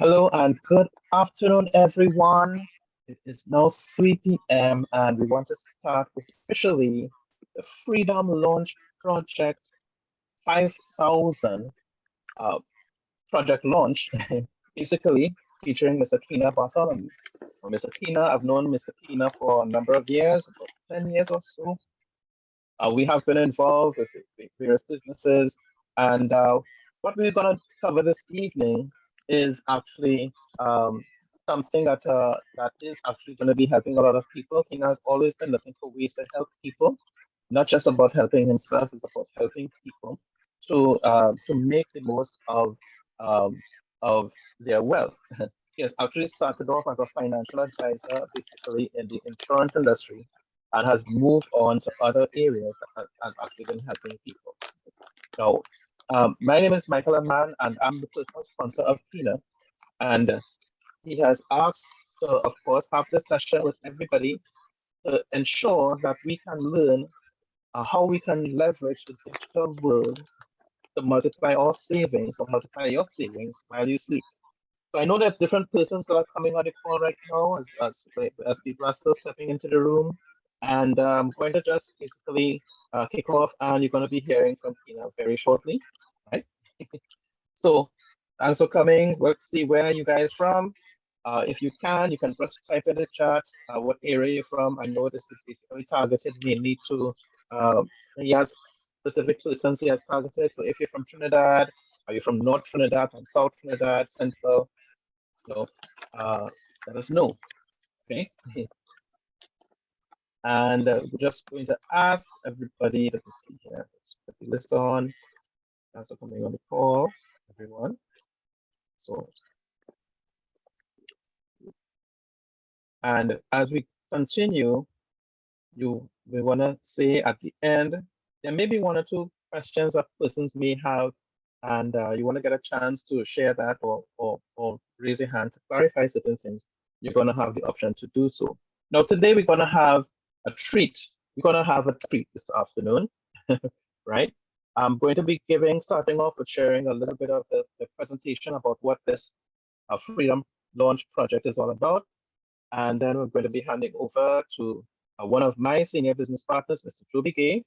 Hello and good afternoon, everyone. It is now 3 p.m. and we want to start officially the Freedom Launch Project 5000 uh, project launch, basically featuring Mr. Kina Bartholomew. Now, Mr. Kina, I've known Mr. Kina for a number of years, about 10 years or so. We have been involved with various businesses, and what we're going to cover this evening is actually something that is actually going to be helping a lot of people. King has always been looking for ways to help people, not just about helping himself; it's about helping people to make the most um, of their wealth. He has actually started off as a financial advisor, basically in the insurance industry, and has moved on to other areas that has actually been helping people. So, my name is Michael Aman, and I'm the personal sponsor of Kina. And he has asked to, of course, have this session with everybody to ensure that we can learn how we can leverage the digital world to multiply our savings or multiply your savings while you sleep. So I know that different persons that are coming on the call right now as people are still stepping into the room. And I'm going to just basically kick off, and you're going to be hearing from Tina very shortly, right? So thanks for coming. Let's see where you guys from. If you can just type in the chat what area you're from. I know this is basically targeted mainly to, he has specific persons he has targeted. So if you're from Trinidad, are you from North Trinidad, from South Trinidad, Central, so let us know, okay? And we're just going to ask everybody, let me see here, let's put the list on. Thanks for coming on the call, everyone. So, and as we continue, we want to say at the end, there may be one or two questions that persons may have, and you want to get a chance to share that or raise your hand to clarify certain things, you're going to have the option to do so. Now, today we're going to have a treat. We're going to have a treat this afternoon, right? I'm going to be starting off with sharing a little bit of the presentation about what this Freedom Launch project is all about. And then we're going to be handing over to one of my senior business partners, Mr. Joby Gay,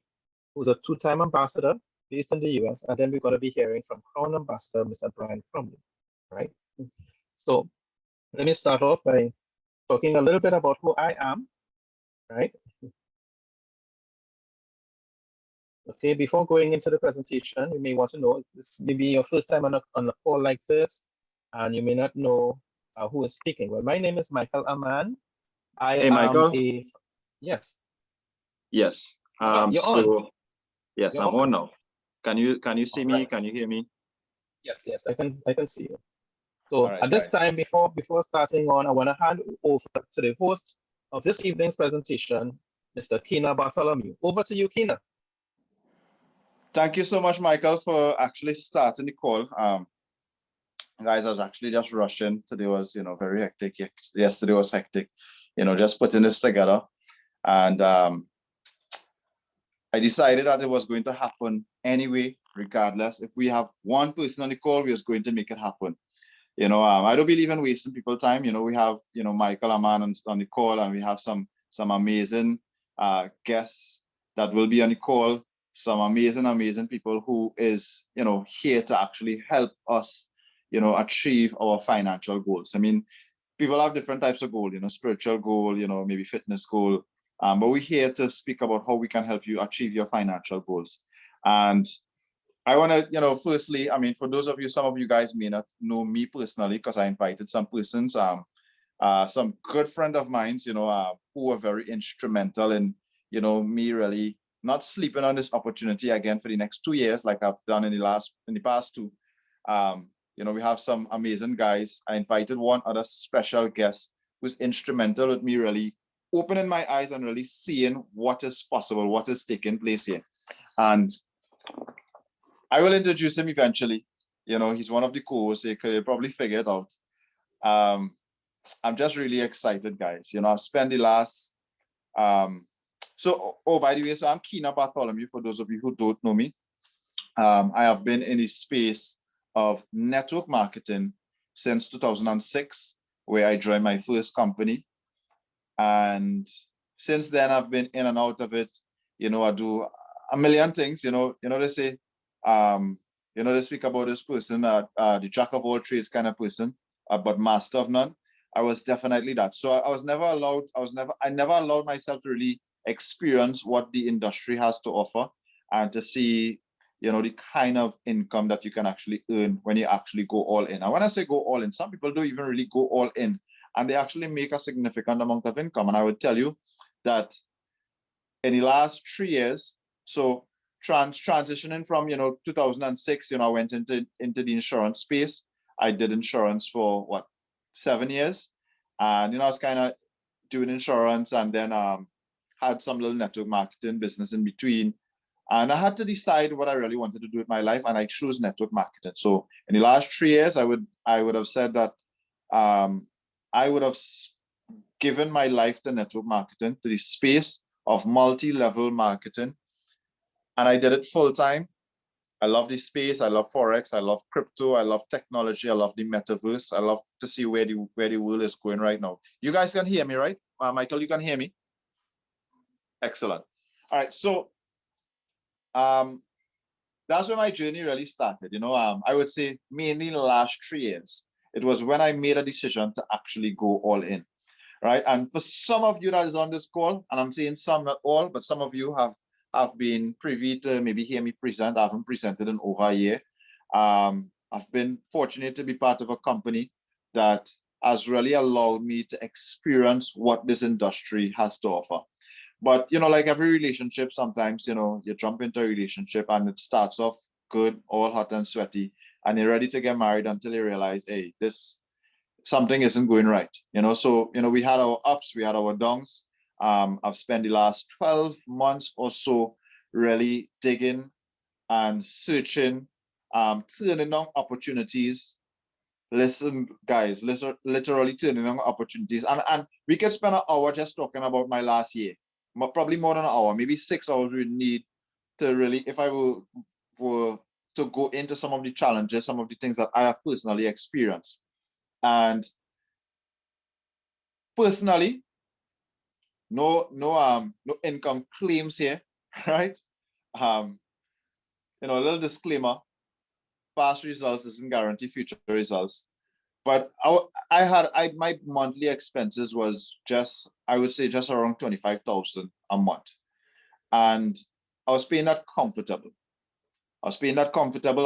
who's a two-time ambassador based in the US. And then we're going to be hearing from Crown Ambassador, Mr. Brian Crumley, right? So let me start off by talking a little bit about who I am, right? Okay, before going into the presentation, you may want to know this may be your first time on a call like this, and you may not know who is speaking. Well, my name is Michael Aman. Hey, Michael. Yes. Yes. You're on. Yes, I'm on now. Can you see me? Can you hear me? Yes, I can see you. So right, at this guys. time, before starting on, I want to hand over to the host of this evening's presentation, Mr. Kina Bartholomew. Over to you, Kina. Thank you so much, Michael, for actually starting the call. Guys, I was actually just rushing. Today was, very hectic. Yesterday was hectic, just putting this together. And I decided that it was going to happen anyway, regardless. If we have one person on the call, we was going to make it happen. I don't believe in wasting people's time. We have, Michael Aman on the call, and we have some amazing guests that will be on the call. Some amazing people who is, here to actually help us, achieve our financial goals. I mean, people have different types of goals, spiritual goal, maybe fitness goal. But we're here to speak about how we can help you achieve your financial goals. And I want to, firstly, I mean, for those of you, some of you guys may not know me personally because I invited some persons, some good friend of mine, who were very instrumental in, me really not sleeping on this opportunity again for the next 2 years, like I've done in the past two. We have some amazing guys. I invited one other special guest who's instrumental with me really opening my eyes and really seeing what is possible, what is taking place here. And I will introduce him eventually. He's one of the co-hosts. You could probably figure it out. I'm just really excited, guys. I've spent the last, by the way, so I'm Kina Bartholomew, for those of you who don't know me. I have been in the space of network marketing, since 2006, where I joined my first company. And since then, I've been in and out of it. I do a million things. They say, they speak about this person, the jack of all trades kind of person, but master of none. I was definitely that. So I never allowed myself to really experience what the industry has to offer and to see, the kind of income that you can actually earn when you actually go all in. And when I say go all in, some people don't even really go all in, and they actually make a significant amount of income. And I would tell you that in the last 3 years, so transitioning from 2006, I went into the insurance space. I did insurance for what, 7 years, and I was kind of doing insurance, and then had some little network marketing business in between. And I had to decide what I really wanted to do with my life, and I chose network marketing. So in the last 3 years, I would have said that I would have given my life to network marketing, to the space of multi-level marketing, and I did it full time. I love this space. I love Forex. I love crypto. I love technology. I love the metaverse. I love to see where the world is going right now. You guys can hear me, right? Michael, you can hear me? Excellent. All right. So that's where my journey really started. I would say mainly in the last 3 years. It was when I made a decision to actually go all in, right? And for some of you that is on this call, and I'm saying some, not all, but some of you have been privy to maybe hear me present. I haven't presented in over a year. I've been fortunate to be part of a company that has really allowed me to experience what this industry has to offer. But, like every relationship, sometimes, you jump into a relationship and it starts off good, all hot and sweaty, and you're ready to get married until you realize, hey, something isn't going right. So, we had our ups, we had our downs. I've spent the last 12 months or so really digging and searching, turning on opportunities. Listen, guys, literally turning on opportunities. And we could spend an hour just talking about my last year. Probably more than an hour, maybe 6 hours we need to really, if I were to go into some of the challenges, some of the things that I have personally experienced. And personally, no income claims here, right? A little disclaimer: past results doesn't guarantee future results. But my monthly expenses was just, I would say, just around 25,000 a month, and I was paying that comfortable. I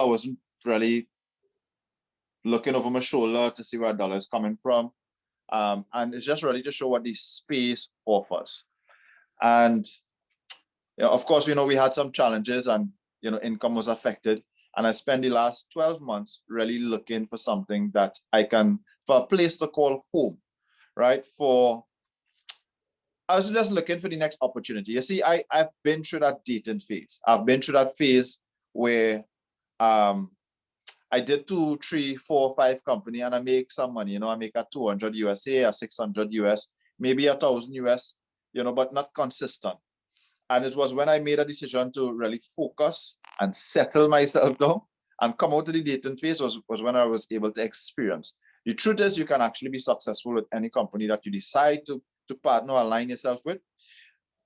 wasn't really looking over my shoulder to see where dollar is coming from, and it's just really to show what the space offers. And of course, we had some challenges, and income was affected. And I spent the last 12 months really looking for something that for a place to call home, right? I was just looking for the next opportunity. You see, I've been through that dating phase. I've been through that phase where I did 2, 3, 4, 5 company, and I make some money. I make a 200 USA, a 600 US, maybe 1,000 US, but not consistent. And it was when I made a decision to really focus and settle myself down and come out of the dating phase was when I was able to experience. The truth is, you can actually be successful with any company that you decide to partner or align yourself with.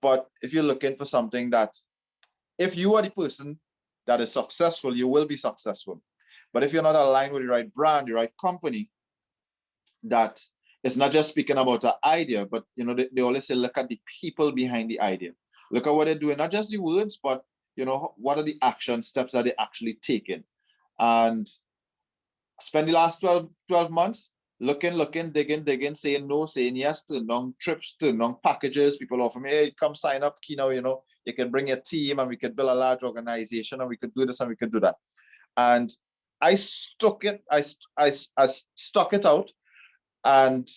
But if you're looking for something that, if you are the person that is successful, you will be successful. But if you're not aligned with the right brand, the right company, that is not just speaking about an idea, but they always say, look at the people behind the idea. Look at what they're doing, not just the words, but what are the action steps that they're actually taking. And spend the last 12 months looking, digging, saying no, saying yes, to non trips, to non packages. People offer me, hey, come sign up, Kino, you can bring your team and we could build a large organization and we could do this and we could do that. And I stuck it out, and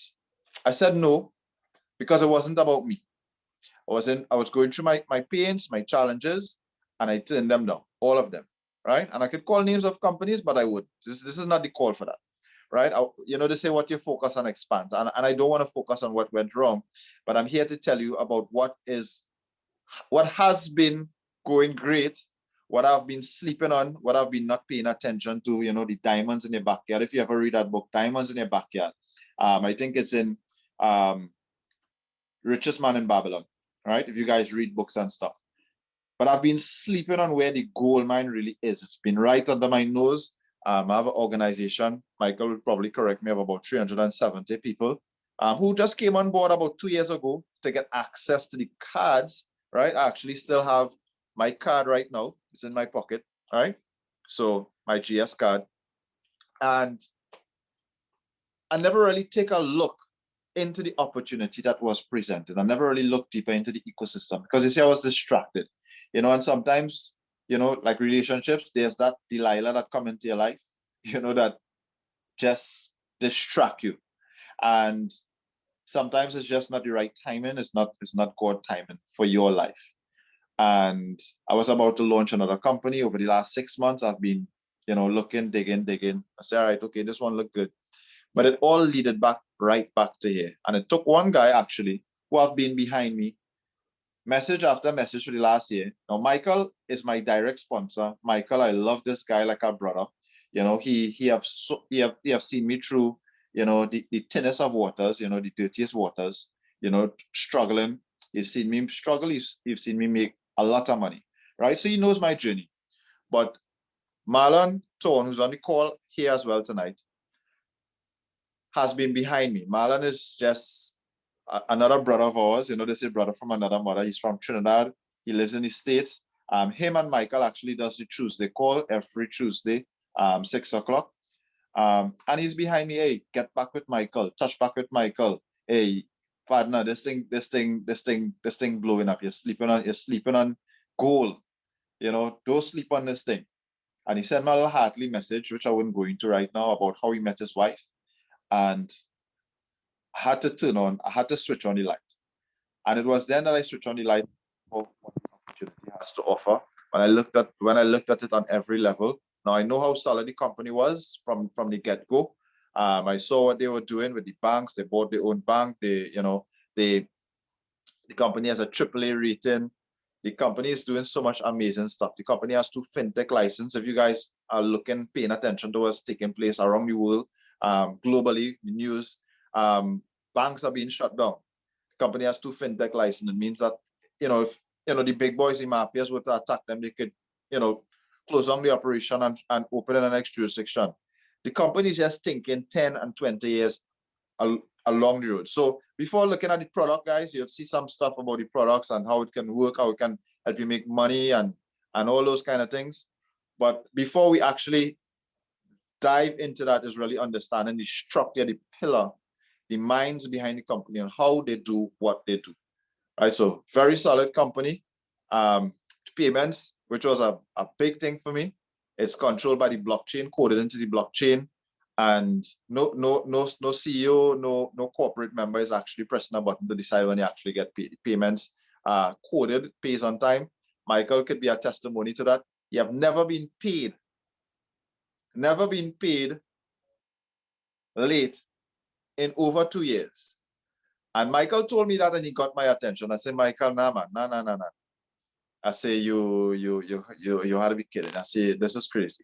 I said no, because it wasn't about me. I was going through my pains, my challenges, and I turned them down, all of them, right? And I could call names of companies, but I would. This is not the call for that, right? They say what you focus on expands, and I don't want to focus on what went wrong, but I'm here to tell you about what has been going great, what I've been sleeping on, what I've been not paying attention to, you know, the diamonds in your backyard. If you ever read that book, Diamonds in Your Backyard, I think it's in Richest Man in Babylon, right? If you guys read books and stuff. But I've been sleeping on where the gold mine really is. It's been right under my nose. I have an organization, Michael would probably correct me, of about 370 people who just came on board about 2 years ago to get access to the cards, right? I actually still have my card right now. It's in my pocket, right? So my GS card. And I never really take a look into the opportunity that was presented. I never really looked deeper into the ecosystem because you see, I was distracted, you know, and sometimes, you know, like relationships, there's that Delilah that come into your life, you know, that just distract you. And sometimes it's just not the right timing. It's not God timing for your life. And I was about to launch another company over the last 6 months. I've been, you know, looking, digging. I said, all right, okay, this one looked good. But it all leaded right back to here. And it took one guy actually who have been behind me, message after message for the last year. Now, Michael is my direct sponsor. Michael, I love this guy like a brother. You know, he have seen me through, you know, the thinnest of waters, you know, the dirtiest waters, you know, struggling. You've seen me struggle. You've seen me make a lot of money, right? So he knows my journey. But Marlon Torn, who's on the call here as well tonight, has been behind me. Marlon is just another brother of ours. You know, this is brother from another mother. He's from Trinidad. He lives in the States. Him and Michael actually does the Tuesday call every Tuesday, 6 o'clock. And he's behind me. Hey, get back with Michael. Touch back with Michael. Hey, partner, this thing blowing up. You're sleeping on gold. You know, don't sleep on this thing. And he sent me a little heartly message, which I wouldn't go into right now, about how he met his wife. And I had to switch on the light. And it was then that I switched on the light for what the opportunity has to offer. When I looked at it on every level, now I know how solid the company was from the get-go. I saw what they were doing with the banks. They bought their own bank. The company has a AAA rating. The company is doing so much amazing stuff. The company has 2 fintech licenses. If you guys are paying attention to what's taking place around the world, globally, the news, banks are being shut down. The company has 2 fintech licenses. It means that, you know, if, you know, the big boys, the mafias were to attack them, they could, you know, close down the operation and open in the next jurisdiction. The company is just thinking 10 and 20 years along the road. So before looking at the product, guys, you'll see some stuff about the products and how it can work, how it can help you make money and all those kind of things. But before we actually dive into that, is really understanding the structure, the pillar, the minds behind the company and how they do what they do. Right. So very solid company. Payments, which was a big thing for me. It's controlled by the blockchain, coded into the blockchain. And no CEO, no corporate member is actually pressing a button to decide when you actually get paid. The payments are coded, pays on time. Michael could be a testimony to that. You have never been paid late in over 2 years. And Michael told me that and he got my attention. I said, Michael, nah, man, nah. I say, you had to be kidding. I say, this is crazy.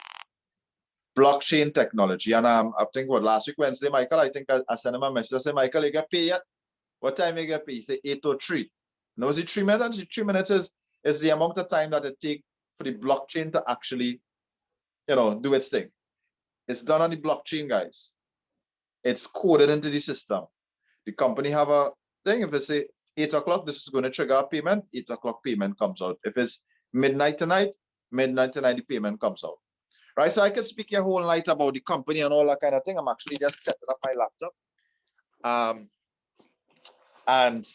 Blockchain technology. And I think last week, Wednesday, Michael, I think I sent him a message. I said, Michael, you get paid yet? What time you get paid? He said 8:03. No, is it 3 minutes? 3 minutes is the amount of time that it takes for the blockchain to actually, you know, do its thing. It's done on the blockchain, guys. It's coded into the system. The company have a thing. If it's 8 o'clock, this is going to trigger a payment. 8 o'clock payment comes out. If it's midnight tonight, the payment comes out. Right, so I can speak a whole night about the company and all that kind of thing. I'm actually just setting up my laptop. And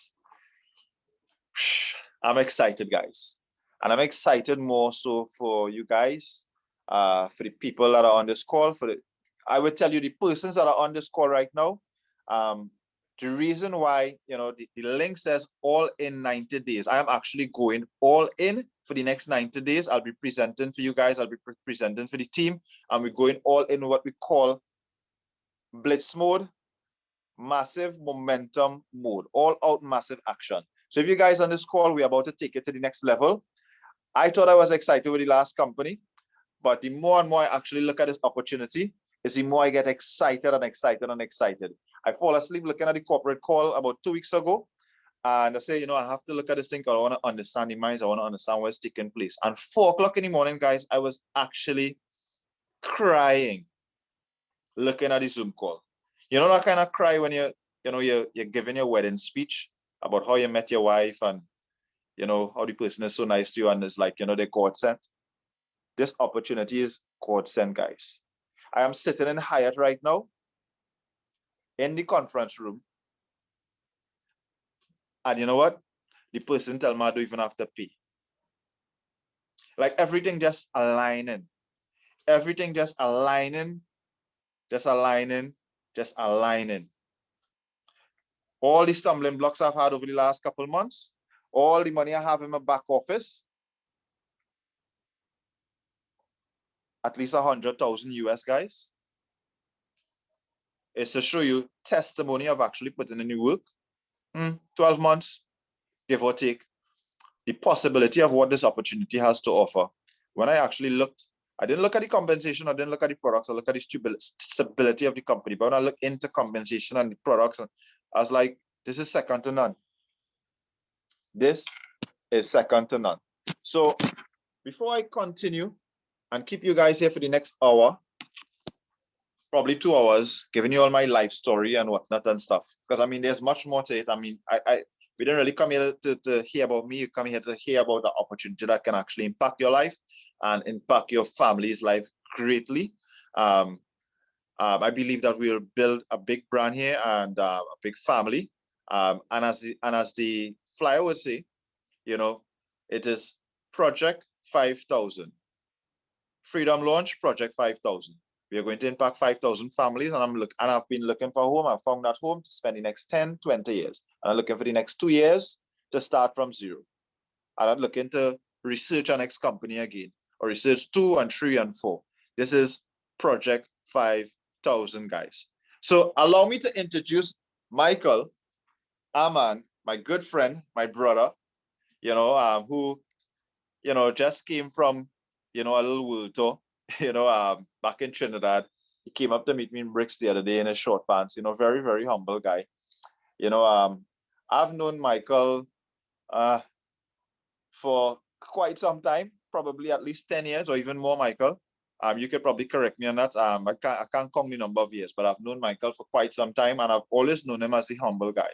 I'm excited, guys. And I'm excited more so for you guys, for the people that are on this call. I would tell you, the persons that are on this call right now, the reason why, you know, the link says all in 90 days. I am actually going all in for the next 90 days. I'll be presenting for you guys. I'll be presenting for the team. And we're going all in what we call blitz mode, massive momentum mode, all out massive action. So if you guys on this call, we're about to take it to the next level. I thought I was excited with the last company, but the more and more I actually look at this opportunity, is the more I get excited and excited and excited. I fall asleep looking at the corporate call about 2 weeks ago, and I say, you know, I have to look at this thing because I want to understand the minds. I want to understand what's taking place. And 4 o'clock in the morning, guys, I was actually crying looking at the Zoom call. You know that kind of cry when you're giving your wedding speech about how you met your wife and, you know, how the person is so nice to you and it's like, you know, they're God sent. This opportunity is God sent, guys. I am sitting in Hyatt right now in the conference room. And you know what? The person tell me I don't even have to pay. Like everything just aligning. Everything just aligning, just aligning, just aligning. All the stumbling blocks I've had over the last couple of months, all the money I have in my back office, at least 100,000 US, guys, is to show you testimony of actually putting in the work. 12 months, give or take, the possibility of what this opportunity has to offer. When I actually looked, I didn't look at the compensation, I didn't look at the products, I looked at the stability of the company. But when I look into compensation and the products, I was like, this is second to none. This is second to none. So before I continue and keep you guys here for the next hour, probably 2 hours, giving you all my life story and whatnot and stuff. Because I mean, there's much more to it. I mean, we didn't really come here to hear about me. You come here to hear about the opportunity that can actually impact your life and impact your family's life greatly. I believe that we'll build a big brand here and a big family. And as the flyer would say, you know, it is Project 5,000. Freedom Launch, Project 5,000. We are going to impact 5,000 families, and I've been looking for a home. I found that home to spend the next 10, 20 years. And I'm looking for the next 2 years to start from zero. And I'm looking to research our next company again, or research 2 and 3 and 4. This is Project 5,000, guys. So allow me to introduce Michael Aman, my good friend, my brother, you know, who, you know, just came from, you know, a little world tour, you know, back in Trinidad. He came up to meet me in Bricks the other day in his short pants, you know, very, very humble guy. You know, I've known Michael for quite some time, probably at least 10 years or even more, Michael. You could probably correct me on that. I can't count the number of years, but I've known Michael for quite some time, and I've always known him as the humble guy.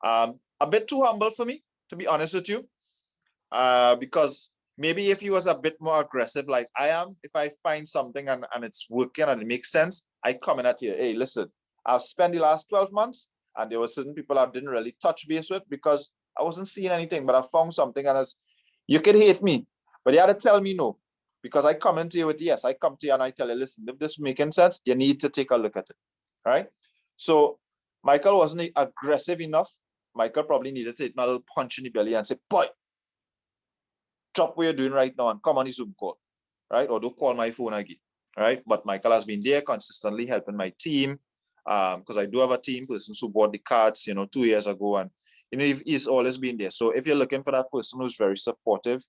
A bit too humble for me, to be honest with you, because maybe if he was a bit more aggressive like I am, if I find something and it's working and it makes sense, I come in at you, hey, listen, I've spent the last 12 months and there were certain people I didn't really touch base with because I wasn't seeing anything, but I found something and you could hate me, but you had to tell me no, because I come into you with yes, I come to you and I tell you, listen, if this is making sense, you need to take a look at it, all right? So Michael wasn't aggressive enough. Michael probably needed to take a little punch in the belly and say, boy, drop what you're doing right now and come on the Zoom call, right? Or don't call my phone again, right? But Michael has been there consistently helping my team, because I do have a team person who bought the cards, you know, 2 years ago, and you know, he's always been there. So if you're looking for that person who's very supportive,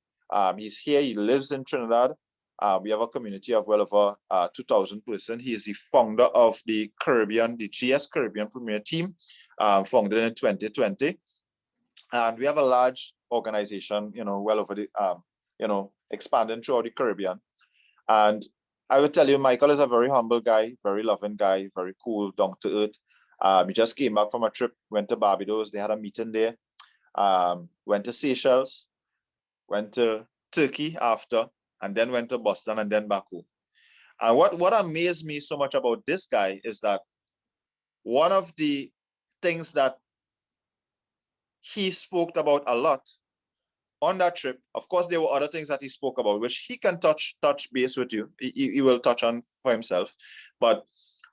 he's here. He lives in Trinidad. We have a community of well over 2,000 persons. He is the founder of the GS Caribbean Premier Team, founded in 2020. And we have a large organization, you know, well over the, you know, expanding throughout the Caribbean. And I would tell you, Michael is a very humble guy, very loving guy, very cool, down to earth. He just came back from a trip, went to Barbados. They had a meeting there. Went to Seychelles, went to Turkey after, and then went to Boston and then back home. And what amazed me so much about this guy is that one of the things that he spoke about a lot on that trip, of course, there were other things that he spoke about, which he can touch base with you. He will touch on for himself. But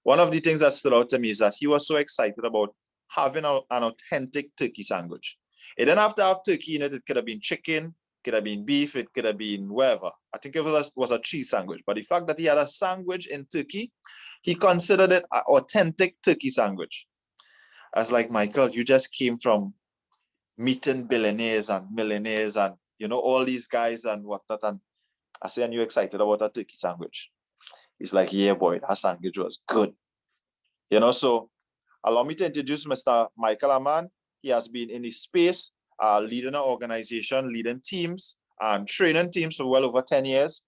one of the things that stood out to me is that he was so excited about having an authentic turkey sandwich. It didn't have to have turkey in it. It could have been chicken, could have been beef, it could have been whatever. I think it was a cheese sandwich. But the fact that he had a sandwich in turkey, he considered it an authentic turkey sandwich. I was like, Michael, you just came from meeting billionaires and millionaires and you know, all these guys and whatnot. And I said, "Are you excited about a turkey sandwich?" He's like, "Yeah, boy, that sandwich was good." You know, so allow me to introduce Mr. Michael Aman. He has been in the space, leading an organization, leading teams, and training teams for well over 10 years.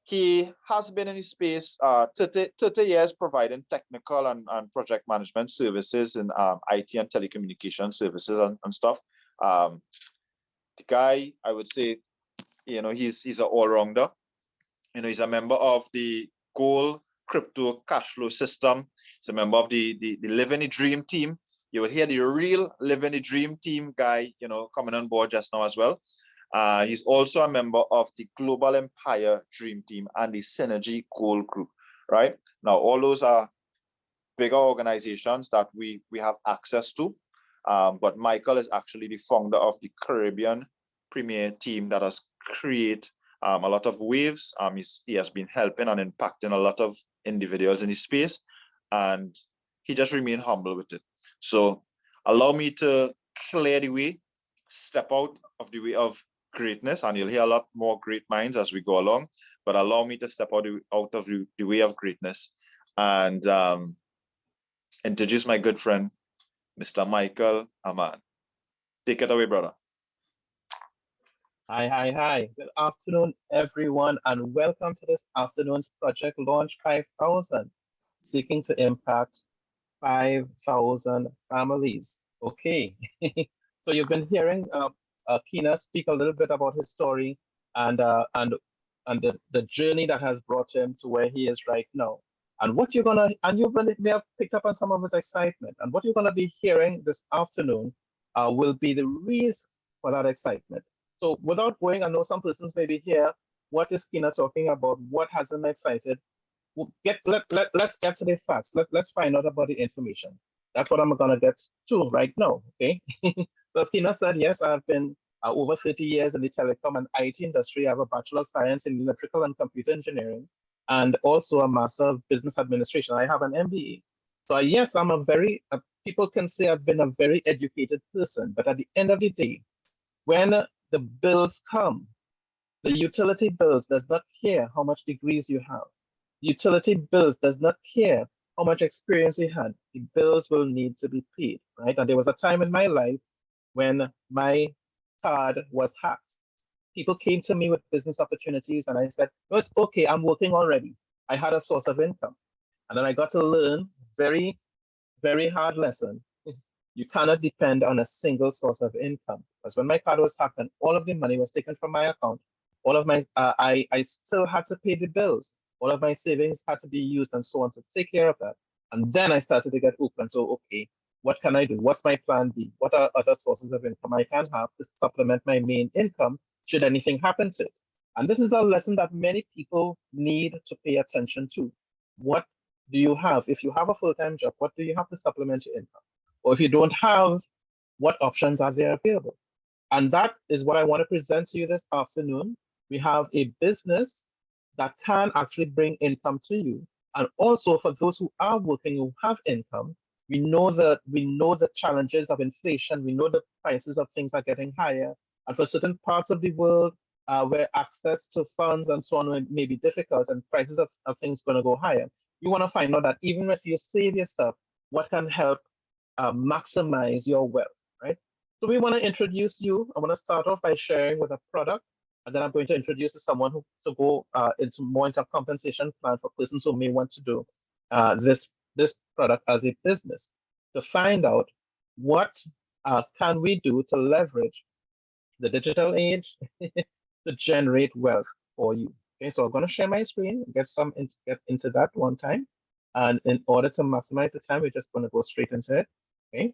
He has been in the space 30 years providing technical and project management services in IT and telecommunication services and stuff. The guy, I would say, you know, he's an all-rounder. You know, he's a member of the Gold Crypto Cash Flow System. He's a member of the Living the Dream team. You will hear the real Living the Dream team guy, you know, coming on board just now as well. He's also a member of the Global Empire Dream Team and the Synergy Gold Group, right? Now, all those are bigger organizations that we have access to. But Michael is actually the founder of the Caribbean Premier Team that has created a lot of waves. He has been helping and impacting a lot of individuals in the space, and he just remained humble with it. So allow me to clear the way, step out of the way of greatness, and you'll hear a lot more great minds as we go along, but allow me to step out of the way of greatness and introduce my good friend, Mr. Michael Aman. Take it away, brother. Hi. Good afternoon, everyone, and welcome to this afternoon's Project Launch 5000, seeking to impact 5,000 families. Okay, so you've been hearing Kina speak a little bit about his story and the journey that has brought him to where he is right now. And what you're gonna may have picked up on some of his excitement. And what you're gonna be hearing this afternoon will be the reason for that excitement. So without going, I know some persons may be here. What is Kina talking about? What has him excited? Let's get to the facts. Let's find out about the information. That's what I'm gonna get to right now. Okay. So Kina said, yes, I've been over 30 years in the telecom and IT industry. I have a Bachelor of Science in Electrical and Computer Engineering, and also a Master of Business Administration. I have an MBA. So yes, I'm a very, people can say I've been a very educated person, but at the end of the day, when the bills come, the utility bills does not care how much degrees you have. Utility bills does not care how much experience you had. The bills will need to be paid, right? And there was a time in my life when my card was hacked. People came to me with business opportunities, and I said, no, it's okay, I'm working already. I had a source of income. And then I got to learn very, very hard lesson. You cannot depend on a single source of income. Because when my card was hacked and all of the money was taken from my account, all of my, I still had to pay the bills. All of my savings had to be used and so on to take care of that. And then I started to get open. So, okay, what can I do? What's my plan B? What are other sources of income I can have to supplement my main income should anything happen to it? And this is a lesson that many people need to pay attention to. What do you have? If you have a full-time job, what do you have to supplement your income? Or if you don't have, what options are there available? And that is what I want to present to you this afternoon. We have a business that can actually bring income to you. And also for those who are working, who have income, we know the challenges of inflation. We know the prices of things are getting higher. And for certain parts of the world where access to funds and so on may be difficult and prices of things going to go higher, you want to find out that even if you save your stuff, what can help maximize your wealth, right? So we want to introduce you. I want to start off by sharing with a product, and then I'm going to introduce to someone who to go into compensation plan for persons who may want to do this product as a business to find out what can we do to leverage the digital age to generate wealth for you. Okay, so I'm going to share my screen, get into that one time. And in order to maximize the time, we're just going to go straight into it. Okay.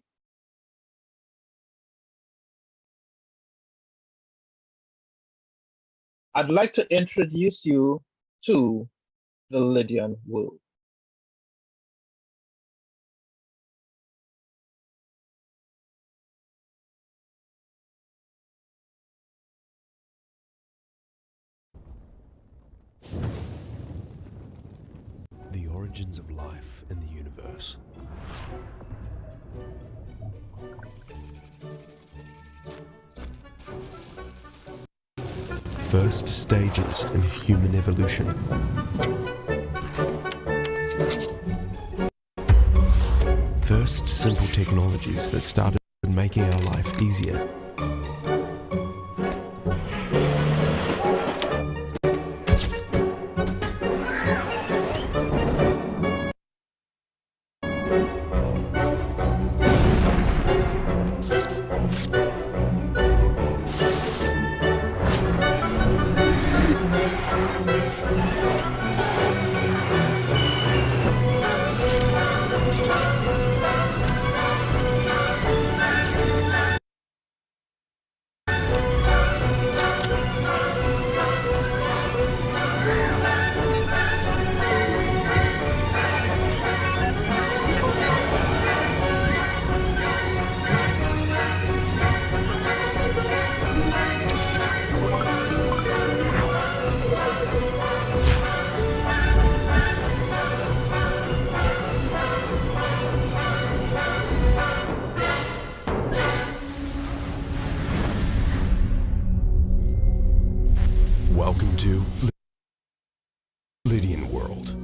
I'd like to introduce you to the Lydian world. The origins of life in the universe. first stages in human evolution. First simple technologies that started making our life easier. Welcome to Lydian World.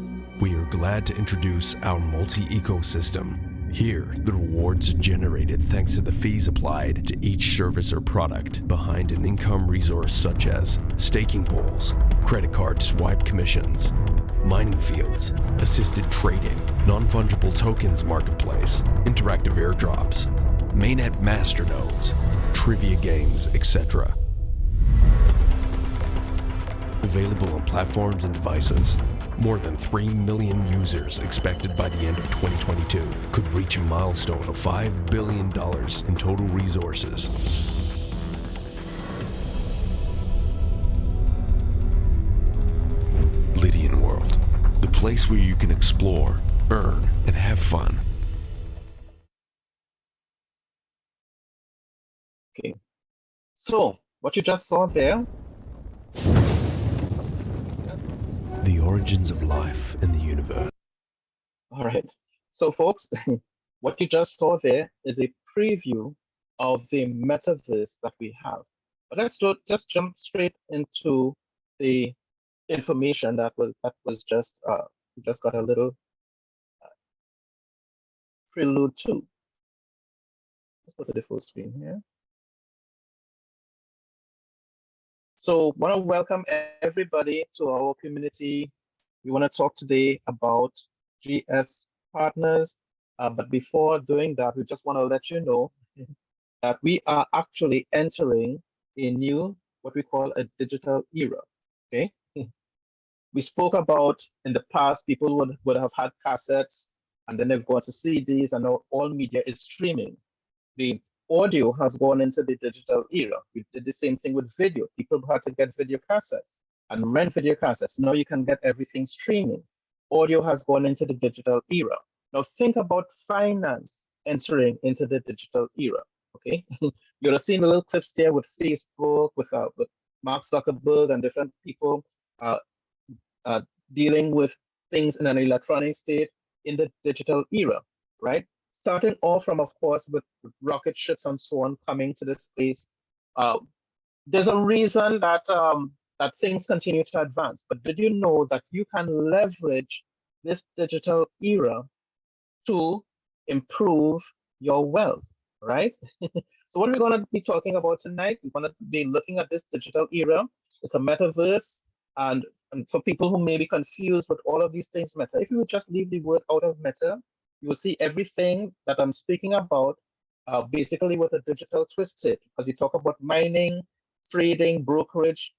We are glad to introduce our multi-ecosystem. Here, the rewards are generated thanks to the fees applied to each service or product behind an income resource such as staking pools, credit card swipe commissions, mining fields, assisted trading, non-fungible tokens marketplace, interactive airdrops, mainnet masternodes, trivia games, etc. Available on platforms and devices. More than 3 million users expected by the end of 2022 could reach a milestone of $5 billion in total resources. Lydian World, the place where you can explore, earn, and have fun. Okay. So what you just saw there, The origins of life in the universe. all right. So folks, what you just saw there is a preview of the metaverse that we have. But let's just jump straight into the information that was just we just got a little prelude to. Let's go to the full screen here. So want to welcome everybody to our community. We want to talk today about GS Partners. But before doing that, we just want to let you know that we are actually entering a new, what we call a digital era, okay? We spoke about in the past, people would have had cassettes and then they've gone to CDs, and now all media is streaming. The audio has gone into the digital era. We did the same thing with video. People had to get video cassettes and rent video cassettes. Now you can get everything streaming. Audio has gone into the digital era. Now think about finance entering into the digital era, okay? You'll have seen the little clips there with Facebook, with Mark Zuckerberg and different people dealing with things in an electronic state in the digital era, right? Starting off from, of course, with rocket ships and so on coming to this space. There's a reason that that things continue to advance. But did you know that you can leverage this digital era to improve your wealth, right? So what we're going to be talking about tonight, we're going to be looking at this digital era. It's a metaverse, and for people who may be confused with all of these things, meta, if you would just leave the word out of meta, you will see everything that I'm speaking about basically with a digital twist to it, because we talk about mining, trading, brokerage,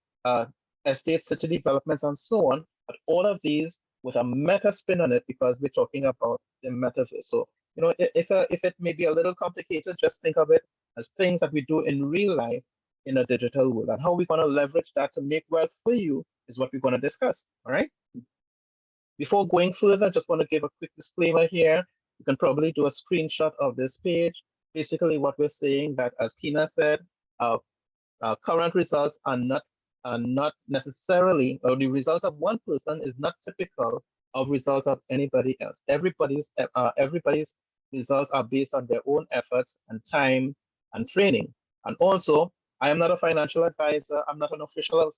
estate, city developments, and so on, but all of these with a meta spin on it because we're talking about the metaverse. So, you know, if it may be a little complicated, just think of it as things that we do in real life in a digital world, and how we're going to leverage that to make wealth for you is what we're going to discuss, all right? Before going further, I just want to give a quick disclaimer here. You can probably do a screenshot of this page. Basically, what we're saying that, as Kina said, current results are not necessarily, or the results of one person is not typical of results of anybody else. Everybody's results are based on their own efforts and time and training. And also, I am not a financial advisor. I'm not an official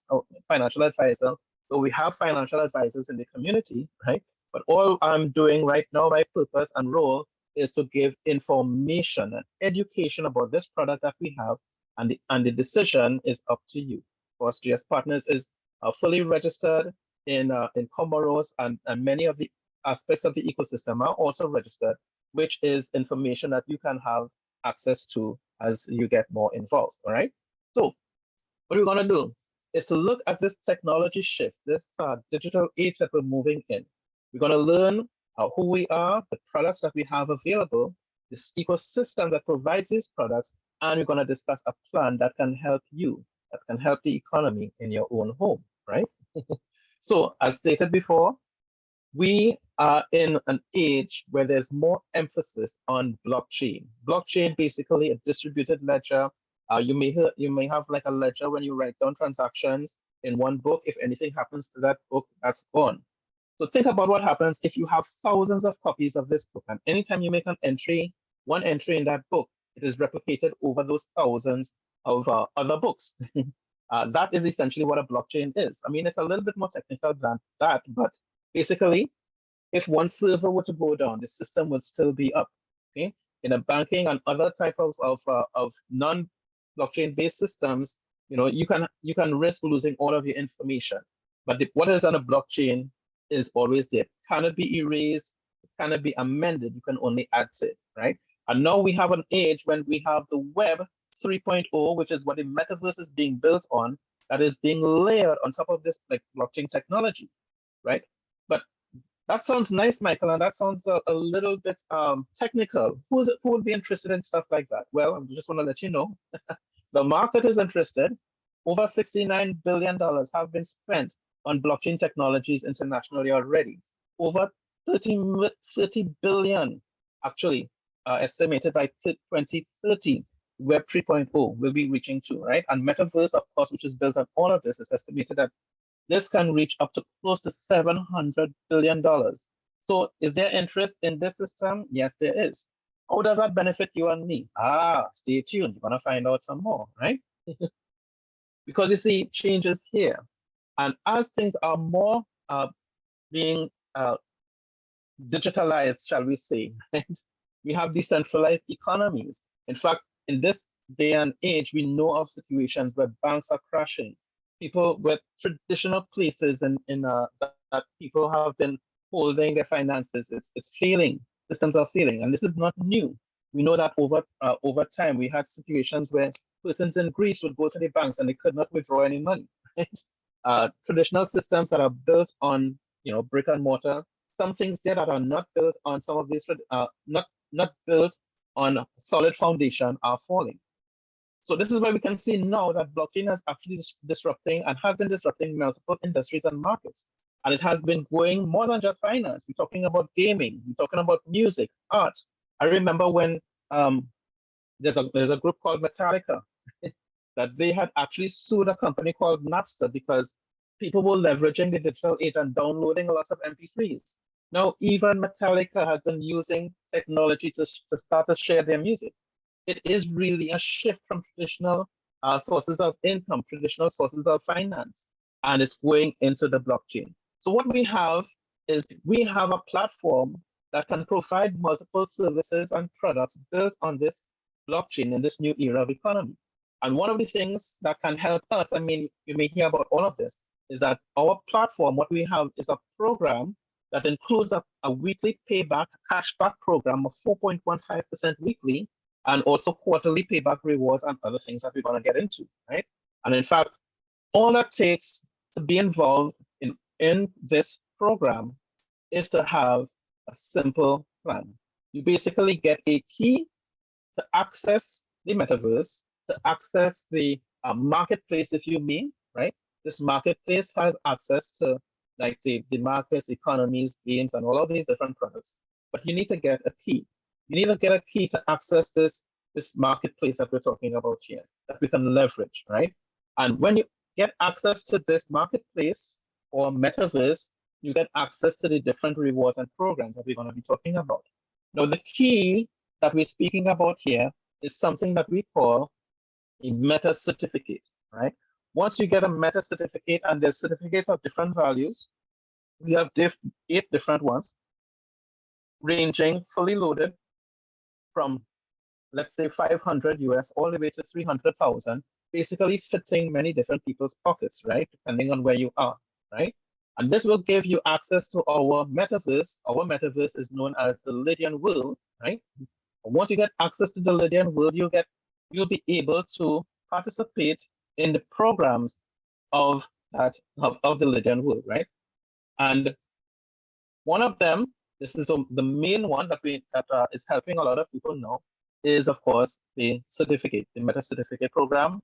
financial advisor. So we have financial advisors in the community, right? But all I'm doing right now, my purpose and role is to give information and education about this product that we have, and the decision is up to you. Of course, GS Partners is fully registered in Comoros, and many of the aspects of the ecosystem are also registered, which is information that you can have access to as you get more involved. All right. So what we're going to do is to look at this technology shift, this digital age that we're moving in. We're going to learn who we are, the products that we have available, this ecosystem that provides these products, and we're going to discuss a plan that can help you, that can help the economy in your own home, right? So as stated before, we are in an age where there's more emphasis on blockchain. Blockchain, basically a distributed ledger. You may have like a ledger when you write down transactions in one book. If anything happens to that book, that's gone. So think about what happens if you have thousands of copies of this book, and anytime you make an entry, one entry in that book, it is replicated over those thousands of other books. That is essentially what a blockchain is. I mean, it's a little bit more technical than that, but basically, if one server were to go down, the system would still be up. Okay, in a banking and other type of non-blockchain based systems, you can risk losing all of your information. But what is on a blockchain is always there. It cannot be erased. It cannot be amended. You can only add to it, right? And now we have an age when we have the Web 3.0, which is what the metaverse is being built on, that is being layered on top of this like blockchain technology, right? But that sounds nice, Michael, and that sounds a little bit technical. Who would be interested in stuff like that? Well, I just want to let you know, the market is interested. Over $69 billion have been spent on blockchain technologies internationally already. Over 30 billion, actually, estimated by 2030. Web 3.0 will be reaching to, right? And Metaverse, of course, which is built on all of this, is estimated that this can reach up to close to $700 billion. So is there interest in this system? Yes, there is. How does that benefit you and me? Stay tuned. You're going to find out some more, right? Because you see, change is here. And as things are more being digitalized, shall we say, right? We have decentralized economies. In fact, in this day and age, we know of situations where banks are crashing. People with traditional places that people have been holding their finances, it's failing. Systems are failing, and this is not new. We know that over time we had situations where persons in Greece would go to the banks and they could not withdraw any money. Right? Traditional systems that are built on brick and mortar, some things there that are not built on some of these not built on a solid foundation are falling. So this is where we can see now that blockchain is actually disrupting and has been disrupting multiple industries and markets. And it has been going more than just finance. We're talking about gaming. We're talking about music, art. I remember when there's a group called Metallica that they had actually sued a company called Napster because people were leveraging the digital age and downloading a lot of MP3s. Now, even Metallica has been using technology to start to share their music. It is really a shift from traditional sources of income, traditional sources of finance, and it's going into the blockchain. So what we have is we have a platform that can provide multiple services and products built on this blockchain in this new era of economy. And one of the things that can help us, I mean, you may hear about all of this, is that our platform, what we have is a program that includes a weekly payback cashback program of 4.15% weekly, and also quarterly payback rewards and other things that we're going to get into, right? And in fact, all that takes to be involved in this program is to have a simple plan. You basically get a key to access the metaverse, to access the marketplace, if you mean, right? This marketplace has access to like the markets, economies, games, and all of these different products. But you need to get a key. You need to get a key to access this marketplace that we're talking about here, that we can leverage, right? And when you get access to this marketplace or metaverse, you get access to the different rewards and programs that we're going to be talking about. Now, the key that we're speaking about here is something that we call a meta certificate, right? Once you get a meta certificate, and there's certificates of different values, we have 8 different ones, ranging fully loaded from, let's say, 500 US all the way to 300,000, basically fitting many different people's pockets, right? Depending on where you are, right? And this will give you access to our metaverse. Our metaverse is known as the Lydian world, right? Once you get access to the Lydian world, you'll be able to participate in the programs of the Lydian world, right? And one of them, this is the main one that is helping a lot of people now, is of course the certificate, the meta certificate program.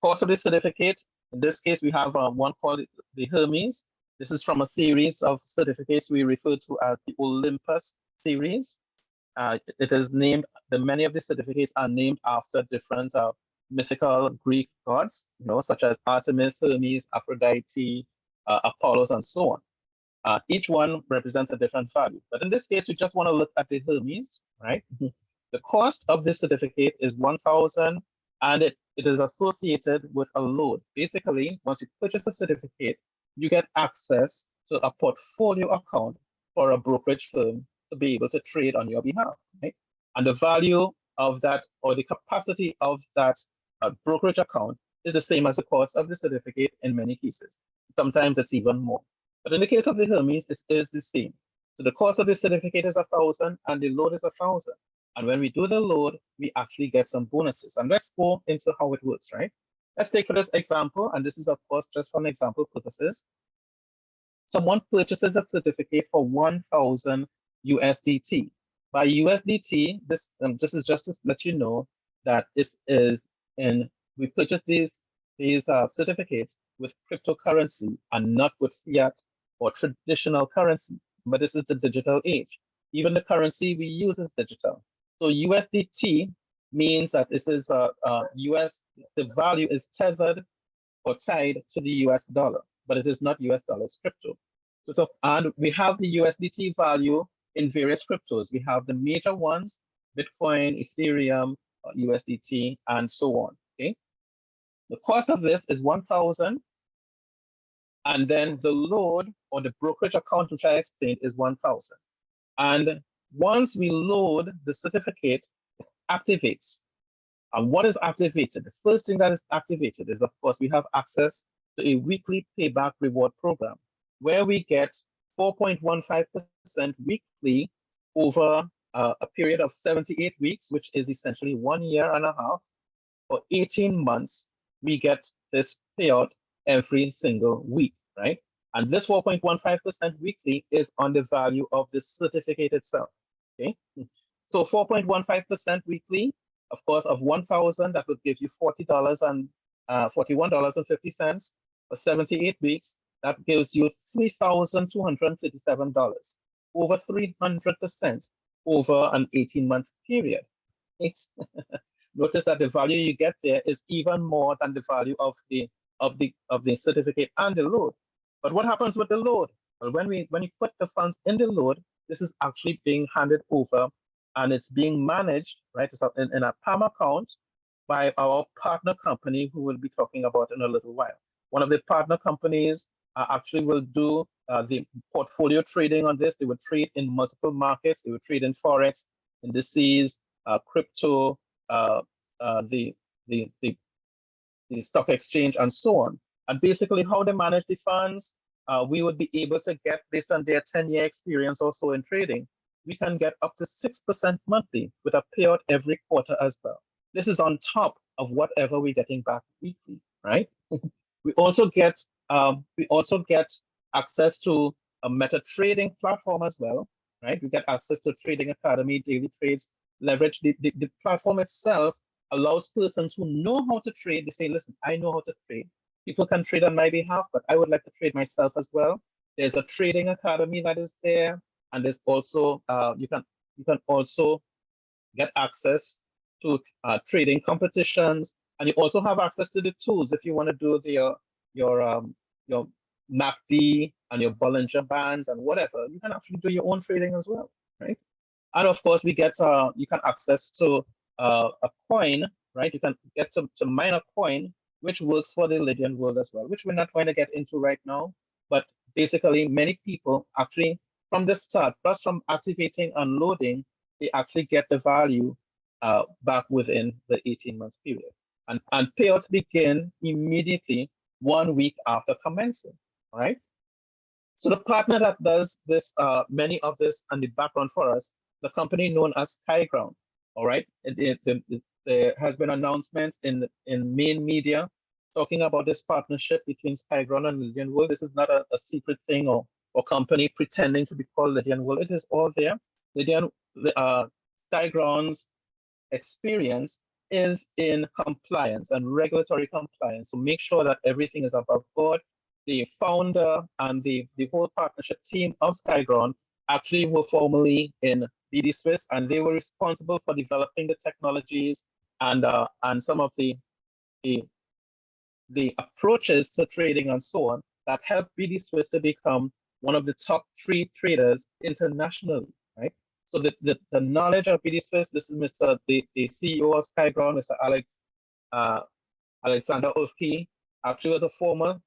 Course of the certificate, in this case, we have one called the Hermes. This is from a series of certificates we refer to as the Olympus series. It is named, many of the certificates are named after different mythical Greek gods, such as Artemis, Hermes, Aphrodite, Apollos, and so on. Each one represents a different value. But in this case, we just want to look at the Hermes, right? The cost of this certificate is 1,000, and it is associated with a load. Basically, once you purchase a certificate, you get access to a portfolio account for a brokerage firm to be able to trade on your behalf, right? And the value of that, or the capacity of that brokerage account, is the same as the cost of the certificate in many cases. Sometimes it's even more. But in the case of the Hermes, it is the same. So the cost of the certificate is 1,000 and the load is 1,000. And when we do the load, we actually get some bonuses. And let's go into how it works, right? Let's take for this example, and this is of course just for example purposes. Someone purchases the certificate for 1,000 USDT. By USDT, this is just to let you know that this is we purchase these certificates with cryptocurrency and not with fiat or traditional currency. But this is the digital age. Even the currency we use is digital. So USDT means that this is the value is tethered or tied to the US dollar, but it is not US dollar, it's crypto. And we have the USDT value in various cryptos. We have the major ones, Bitcoin, Ethereum, USDT, and so on, okay? The cost of this is 1,000, and then the load or the brokerage account, which I explained, is 1,000. And once we load the certificate, it activates. And what is activated? The first thing that is activated is, of course, we have access to a weekly payback reward program where we get 4.15% weekly over a period of 78 weeks, which is essentially 1 year and a half. For 18 months, we get this payout every single week, right? And this 4.15% weekly is on the value of the certificate itself, okay? So 4.15% weekly, of course, of 1,000, that would give you $40 and $41.50 for 78 weeks. That gives you $3,237, over 300% over an 18-month period. Right? Notice that the value you get there is even more than the value of the certificate and the load. But what happens with the load? Well, when you put the funds in the load, this is actually being handed over and it's being managed, right? It's in a PAM account by our partner company, who we'll be talking about in a little while. One of the partner companies actually will do the portfolio trading on this. They would trade in multiple markets. They would trade in Forex, indices, crypto, the stock exchange, and so on. And basically how they manage the funds, we would be able to get, based on their 10-year experience or so in trading, we can get up to 6% monthly with a payout every quarter as well. This is on top of whatever we're getting back weekly, right? We also get access to a meta trading platform as well, right? We get access to Trading Academy, daily trades, leverage. The platform itself allows persons who know how to trade. They say, listen, I know how to trade. People can trade on my behalf, but I would like to trade myself as well. There's a Trading Academy that is there, and there's also you can also get access to trading competitions, and you also have access to the tools if you want to do your MACD and your Bollinger Bands and whatever. You can actually do your own trading as well, right? And of course, we get you can access to a coin, right? You can get to mine a coin, which works for the Lydian world as well, which we're not going to get into right now. But basically, many people actually, from the start, plus from activating and loading, they actually get the value back within the 18-month period. And payouts begin immediately 1 week after commencing, all right? So the partner that does this, many of this and the background for us, the company known as SkyGround, all right? There has been announcements in main media talking about this partnership between SkyGround and Lydian World. This is not a secret thing or company pretending to be called Lydian World. It is all there. SkyGround's experience is in compliance and regulatory compliance. So make sure that everything is above board. The founder and the whole partnership team of SkyGround actually were formerly in BD Swiss, and they were responsible for developing the technologies and some of the approaches to trading and so on that helped BD Swiss to become one of the top 3 traders internationally, right? So the knowledge of BD Swiss, this is the CEO of SkyGround, Mr. Alexander Olfke, actually was a former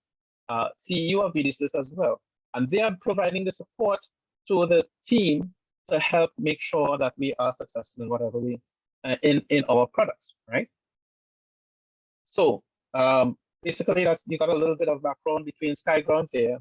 CEO of BD Swiss as well. And they are providing the support to the team to help make sure that we are successful in whatever we, in our products, right? So basically, you got a little bit of background between SkyGround there.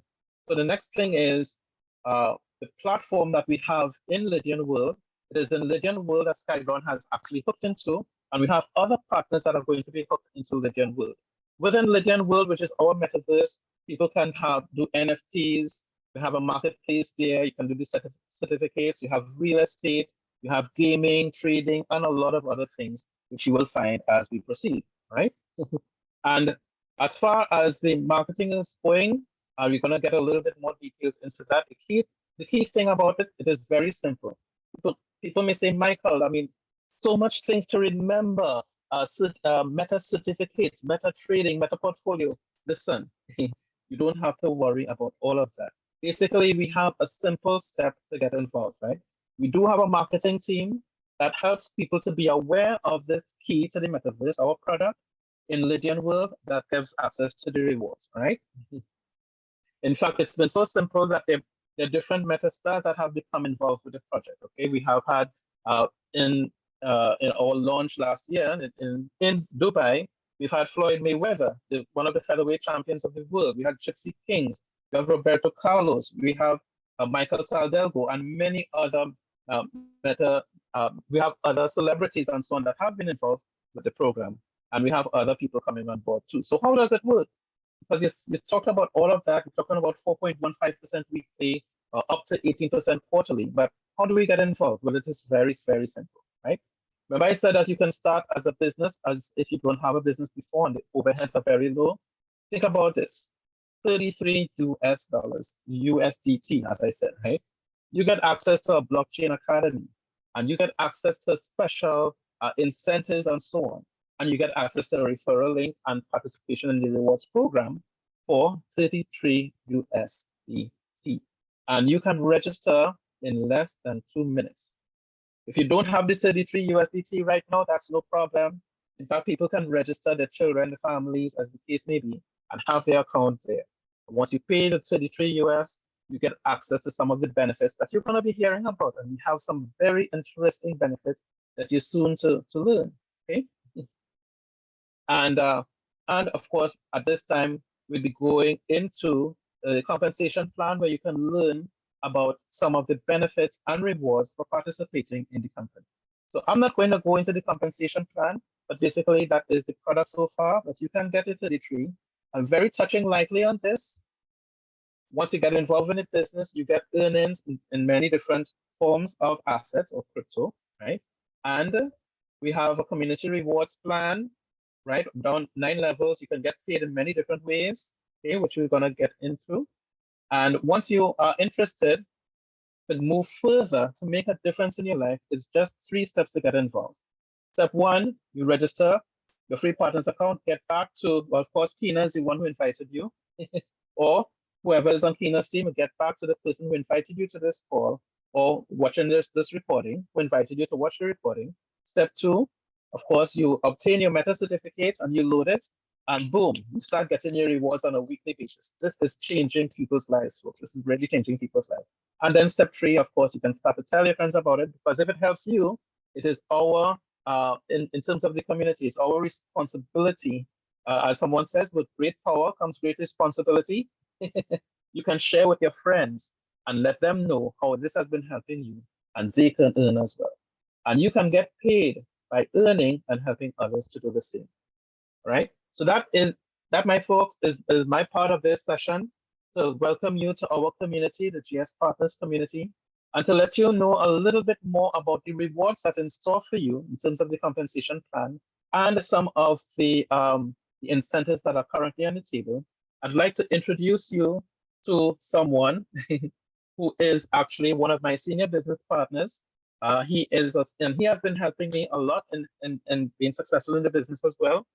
So the next thing is the platform that we have in Lydian World. It is in Lydian World that SkyGround has actually hooked into, and we have other partners that are going to be hooked into Lydian World. Within Lydian World, which is our metaverse, people can do NFTs. We have a marketplace there. You can do the certificates. You have real estate. You have gaming, trading, and a lot of other things, which you will find as we proceed, right? And as far as the marketing is going, we're going to get a little bit more details into that. The key thing about it, it is very simple. People may say, Michael, I mean, so much things to remember, meta certificates, meta trading, meta portfolio. Listen, you don't have to worry about all of that. Basically, we have a simple step to get involved, right? We do have a marketing team that helps people to be aware of the key to the metaverse, our product in Lydian World that gives access to the rewards, right? In fact, it's been so simple that there are different meta stars that have become involved with the project. Okay, we have had in our launch last year in Dubai, we've had Floyd Mayweather, one of the featherweight champions of the world. We had Gypsy Kings, we have Roberto Carlos, we have Michael Saldelgo, and many other we have other celebrities and so on that have been involved with the program, and we have other people coming on board too. So how does it work? Because you're talking about all of that, you're talking about 4.15% weekly, up to 18% quarterly. But how do we get involved? Well, it is very, very simple, right? Remember I said that you can start as a business as if you don't have a business before and the overheads are very low. Think about this, $33 USDT, as I said, right? You get access to a blockchain academy, and you get access to special incentives and so on. And you get access to a referral link and participation in the rewards program for 33 USDT. And you can register in less than 2 minutes. If you don't have the 33 USDT right now, that's no problem. In fact, people can register their children, the families, as the case may be, and have their account there. Once you pay the 33 US, you get access to some of the benefits that you're going to be hearing about. And we have some very interesting benefits that you're soon to learn, okay? And of course, at this time, we'll be going into the compensation plan where you can learn about some of the benefits and rewards for participating in the company. So I'm not going to go into the compensation plan, but basically that is the product so far, but you can get it to the tree. I'm very touching lightly on this. Once you get involved in the business, you get earnings in many different forms of assets or crypto, right? And we have a community rewards plan, right? Down 9 levels, you can get paid in many different ways, okay, which we're gonna get into. And once you are interested to move further to make a difference in your life, it's just 3 steps to get involved. Step 1, you register your free partners account, get back to, well, of course, Kina is the one who invited you, or whoever is on Kina's team, get back to the person who invited you to this call or watching this recording, who invited you to watch the recording. Step 2, Of course, you obtain your meta certificate and you load it, and boom, you start getting your rewards on a weekly basis. This is changing people's lives, folks. This is really changing people's lives. And then step 3, of course, you can start to tell your friends about it, because if it helps you, it is our, in terms of the community, it's our responsibility. As someone says, with great power comes great responsibility. You can share with your friends and let them know how this has been helping you, and they can earn as well. And you can get paid by earning and helping others to do the same, right? So that, my folks, is my part of this session. To welcome you to our community, the GS Partners community, and to let you know a little bit more about the rewards that are in store for you in terms of the compensation plan and some of the incentives that are currently on the table. I'd like to introduce you to someone who is actually one of my senior business partners. He has been helping me a lot in being successful in the business as well.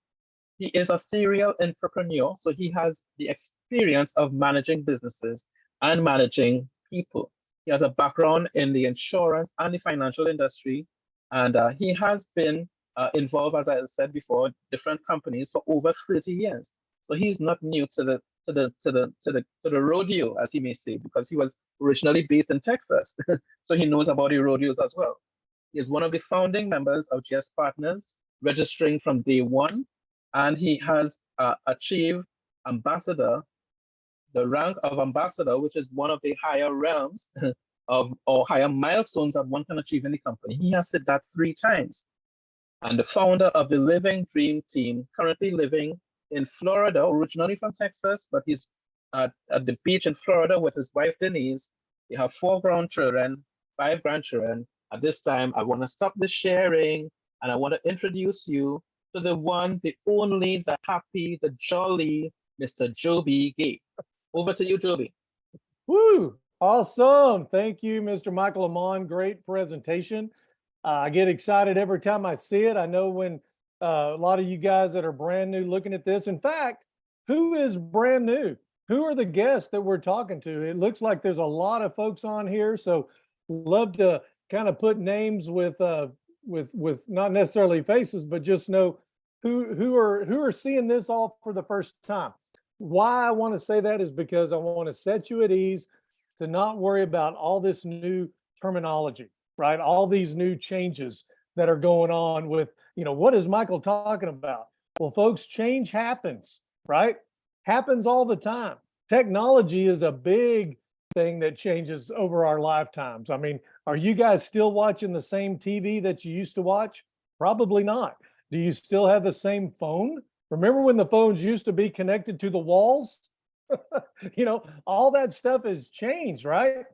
He is a serial entrepreneur, so he has the experience of managing businesses and managing people. He has a background in the insurance and the financial industry, and he has been involved, as I said before, different companies for over 30 years. So he's not new to the rodeo, as he may say, because he was originally based in Texas. So he knows about the rodeos as well. He is one of the founding members of GSPartners, registering from day one, and he has achieved ambassador, the rank of ambassador, which is one of the higher realms or higher milestones that one can achieve in the company. He has hit that 3 times. And the founder of the Living Dream Team, currently living in Florida, originally from Texas, but he's at the beach in Florida with his wife, Denise. They have 4 grandchildren, 5 grandchildren. At this time, I want to stop the sharing, and I want to introduce you to the one, the only, the happy, the jolly Mr. Joby Gay. Over to you, Joby. Woo! Awesome. Thank you, Mr. Michael Amon. Great presentation. I get excited every time I see it. I know when a lot of you guys that are brand new looking at this. In fact, who is brand new? Who are the guests that we're talking to? It looks like there's a lot of folks on here, so love to kind of put names with not necessarily faces, but just know who are seeing this all for the first time. Why I want to say that is because I want to set you at ease to not worry about all this new terminology, right? All these new changes that are going on with, what is Michael talking about? Well, folks, change happens, right? Happens all the time. Technology is a big thing that changes over our lifetimes. I mean, are you guys still watching the same TV that you used to watch? Probably not. Do you still have the same phone? Remember when the phones used to be connected to the walls? All that stuff has changed, right?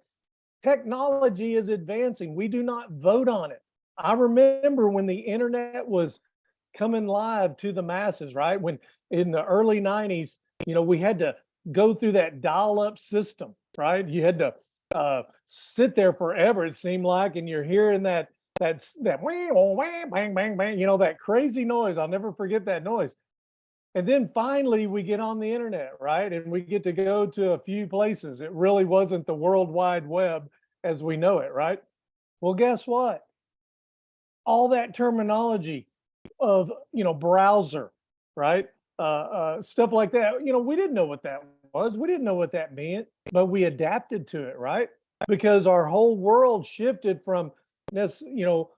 Technology is advancing. We do not vote on it. I remember when the internet was coming live to the masses, right? When in the early 90s, we had to go through that dial-up system, right? You had to sit there forever, it seemed like, and you're hearing that bang, bang, bang, bang, that crazy noise. I'll never forget that noise. And then finally we get on the internet, right? And we get to go to a few places. It really wasn't the World Wide Web as we know it, right? Well, guess what? All that terminology of, browser, right? Stuff like that, we didn't know what that was. We didn't know what that meant, but we adapted to it, right? Because our whole world shifted from this,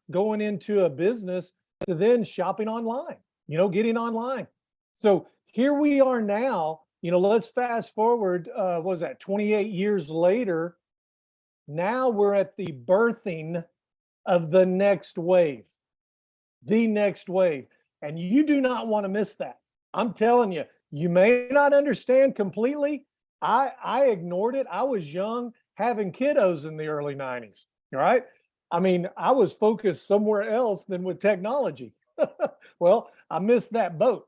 going into a business to then shopping online, getting online. So here we are now, let's fast forward, what was that, 28 years later. Now we're at the birthing of the next wave, and you do not want to miss that. I'm telling you, you may not understand completely. I ignored it. I was young, having kiddos in the early 90s, right? I mean, I was focused somewhere else than with technology. Well, I missed that boat,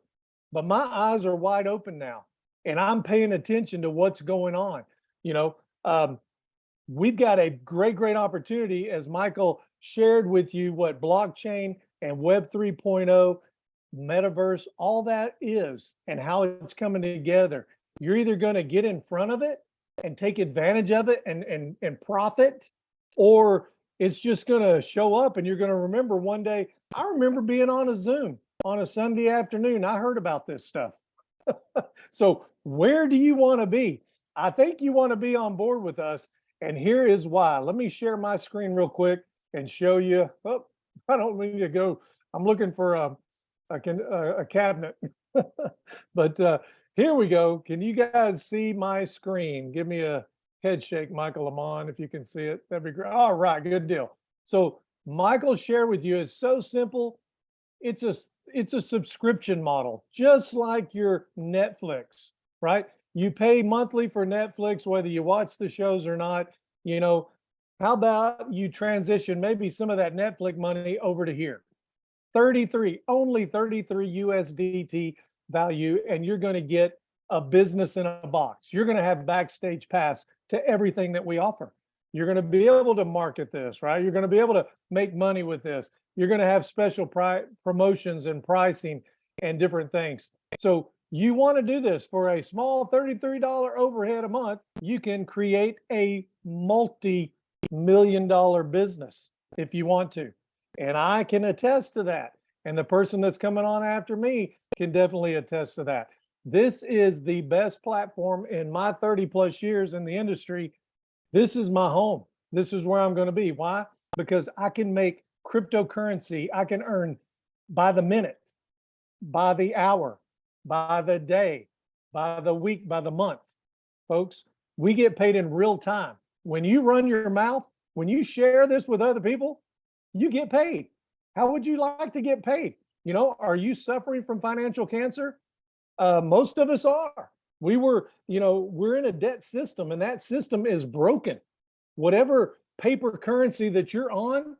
but my eyes are wide open now, and I'm paying attention to what's going on. We've got a great opportunity, as Michael shared with you, what blockchain and Web 3.0, metaverse, all that is, and how it's coming together. You're either going to get in front of it and take advantage of it and profit, or it's just going to show up and you're going to remember one day, I remember being on a Zoom on a Sunday afternoon. I heard about this stuff. So where do you want to be? I think you want to be on board with us. And here is why. Let me share my screen real quick and show you. Oh, I don't need to go. I'm looking for a cabinet. But here we go. Can you guys see my screen? Give me a head shake, Michael Lamont, if you can see it. That'd be great. All right, good deal. So Michael shared with you, it's so simple. It's a subscription model, just like your Netflix, right? You pay monthly for Netflix, whether you watch the shows or not. You know, how about you transition maybe some of that Netflix money over to here? Only 33 USDT value, and you're going to get a business in a box. You're going to have backstage pass to everything that we offer. You're going to be able to market this, right? You're going to be able to make money with this. You're going to have special promotions and pricing and different things. So you want to do this for a small $33 overhead a month, you can create a multi-million-dollar business if you want to. And I can attest to that. And the person that's coming on after me can definitely attest to that. This is the best platform in my 30 plus years in the industry. This is my home. This is where I'm going to be. Why? Because I can make cryptocurrency. I can earn by the minute, by the hour, by the day, by the week, by the month. Folks, we get paid in real time. When you run your mouth, when you share this with other people, you get paid. How would you like to get paid? You know, are you suffering from financial cancer? Most of us are. We're in a debt system, and that system is broken. Whatever paper currency that you're on,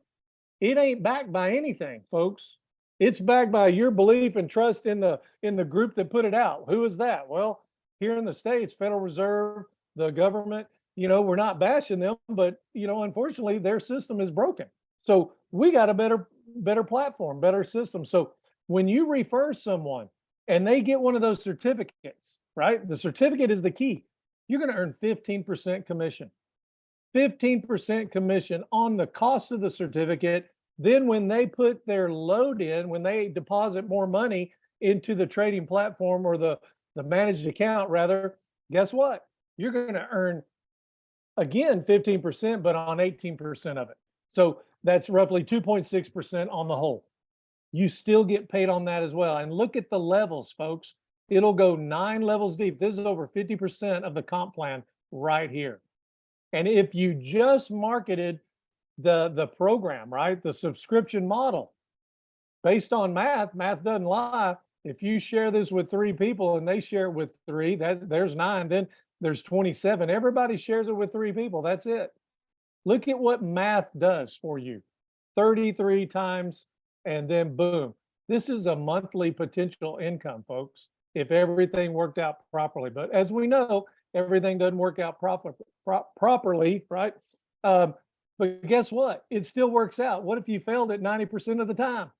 it ain't backed by anything, folks. It's backed by your belief and trust in the group that put it out. Who is that? Well, here in the States, Federal Reserve, the government, we're not bashing them, but unfortunately, their system is broken. So we got a better platform, better system. So when you refer someone and they get one of those certificates, right? The certificate is the key. You're going to earn 15% commission. 15% commission on the cost of the certificate. Then when they put their load in, when they deposit more money into the trading platform or the managed account rather, guess what? You're going to earn, again, 15%, but on 18% of it. So that's roughly 2.6% on the whole. You still get paid on that as well. And look at the levels, folks. It'll go 9 levels deep. This is over 50% of the comp plan right here. And if you just marketed the program, right, the subscription model, based on math doesn't lie. If you share this with 3 people and they share it with 3, there's 9, then there's 27. Everybody shares it with 3 people. That's it. Look at what math does for you. 33 times, and then boom. This is a monthly potential income, folks, if everything worked out properly. But as we know, everything doesn't work out properly, right? But guess what? It still works out. What if you failed at 90% of the time?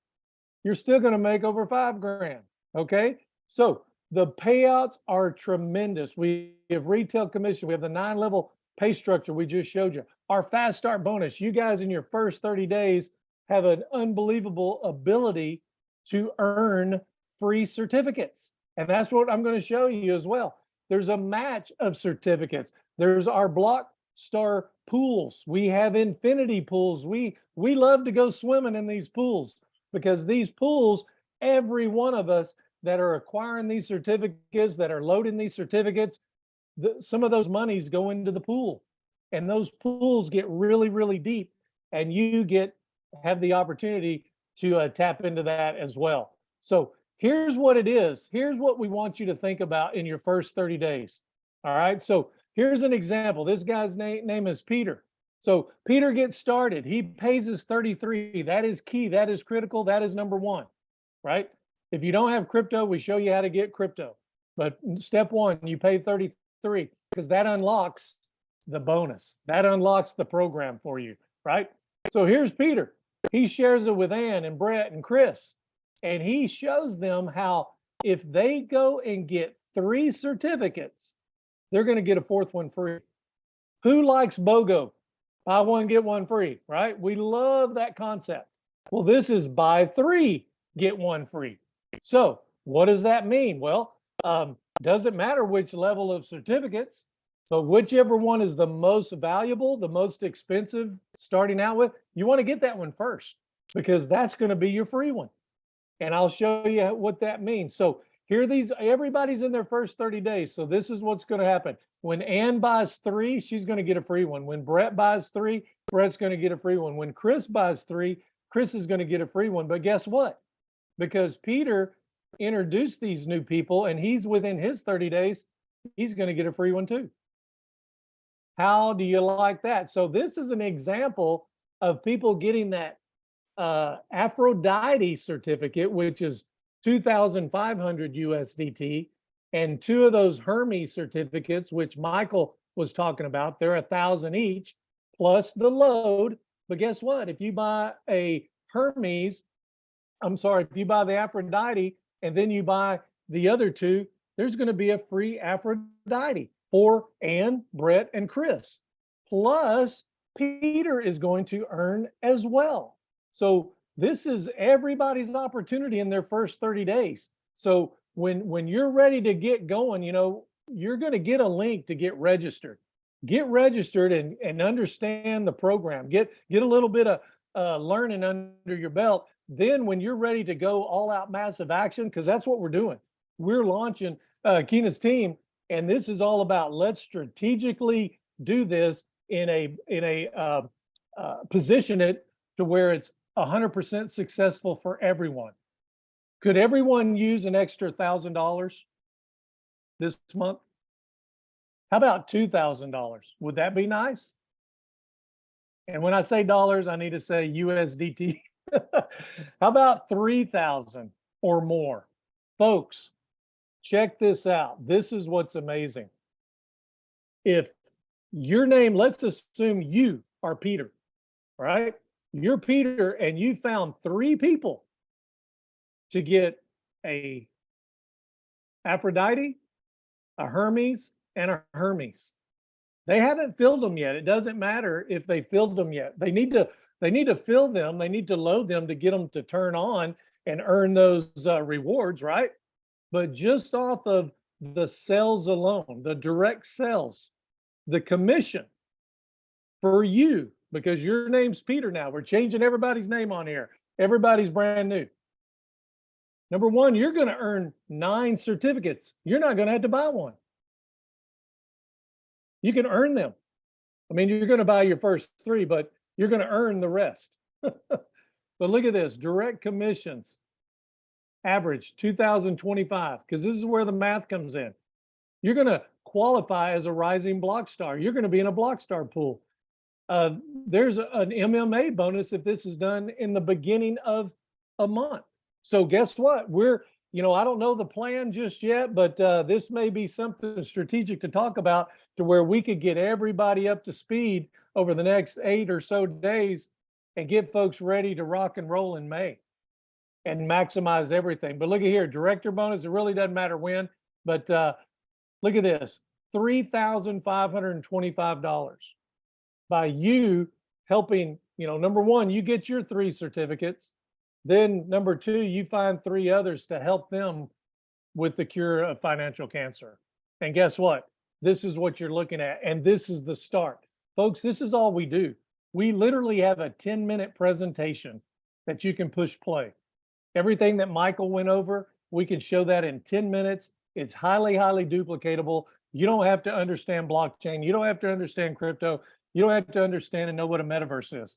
You're still going to make over $5 grand. Okay. So the payouts are tremendous. We have retail commission. We have the 9-level pay structure we just showed you. Our fast start bonus. You guys in your first 30 days have an unbelievable ability to earn free certificates. And that's what I'm going to show you as well. There's a match of certificates. There's our block star pools. We have infinity pools. We love to go swimming in these pools because these pools, every one of us that are acquiring these certificates, that are loading these certificates, some of those monies go into the pool, and those pools get really, really deep, and you have the opportunity to tap into that as well. So here's what it is. Here's what we want you to think about in your first 30 days. All right. So here's an example. This guy's name is Peter. So Peter gets started. He pays his 33. That is key. That is critical. That is number 1, right? If you don't have crypto, we show you how to get crypto. But step 1, you pay 33 because that unlocks the bonus. That unlocks the program for you, right? So here's Peter. He shares it with Ann and Brett and Chris. And he shows them how if they go and get 3 certificates, they're going to get a 4th one free. Who likes BOGO? Buy one, get one free, right? We love that concept. Well, this is buy 3, get 1 free. So what does that mean? Well, doesn't matter which level of certificates. So whichever one is the most valuable, the most expensive starting out with, you want to get that one first because that's going to be your free one. And I'll show you what that means. So here everybody's in their first 30 days. So this is what's going to happen. When Ann buys 3, she's going to get a free one. When Brett buys 3, Brett's going to get a free one. When Chris buys 3, Chris is going to get a free one. But guess what? Because Peter introduced these new people and he's within his 30 days, he's going to get a free one too. How do you like that? So this is an example of people getting that Aphrodite certificate, which is 2,500 USDT, and 2 of those Hermes certificates, which Michael was talking about, they're 1,000 each, plus the load. But guess what? If you buy a Hermes, if you buy the Aphrodite and then you buy the other 2, there's going to be a free Aphrodite for Ann, Brett, and Chris. Plus, Peter is going to earn as well. So this is everybody's opportunity in their first 30 days. So when you're ready to get going, you're going to get a link to get registered. Get registered and understand the program. Get a little bit of learning under your belt. Then when you're ready to go all out massive action, because that's what we're doing. We're launching Keena's team, and this is all about let's strategically do this in a position it to where it's 100% successful for everyone. Could everyone use an extra $1,000 this month? How about $2,000? Would that be nice? And when I say dollars, I need to say USDT. How about 3,000 or more? Folks, check this out. This is what's amazing. If your name, let's assume you are Peter, right? You're Peter and you found 3 people to get a Aphrodite, a Hermes, and a Hermes. They haven't filled them yet. It doesn't matter if they filled them yet. They need to fill them. They need to load them to get them to turn on and earn those rewards, right? But just off of the sales alone, the direct sales, the commission for you, because your name's Peter now. We're changing everybody's name on here. Everybody's brand new. Number 1, you're going to earn 9 certificates. You're not going to have to buy one. You can earn them. I mean, you're going to buy your first 3, but you're going to earn the rest. But look at this, direct commissions, average 2,025, because this is where the math comes in. You're going to qualify as a rising block star. You're going to be in a block star pool. There's an MMA bonus if this is done in the beginning of a month. So guess what? I don't know the plan just yet, but this may be something strategic to talk about to where we could get everybody up to speed over the next 8 or so days and get folks ready to rock and roll in May and maximize everything. But look at here, director bonus, it really doesn't matter when, but look at this, $3,525 by you helping, number 1, you get your 3 certificates. Then number 2, you find 3 others to help them with the cure of financial cancer. And guess what? This is what you're looking at. And this is the start. Folks, this is all we do. We literally have a 10-minute presentation that you can push play. Everything that Michael went over, we can show that in 10 minutes. It's highly, highly duplicatable. You don't have to understand blockchain. You don't have to understand crypto. You don't have to understand and know what a metaverse is.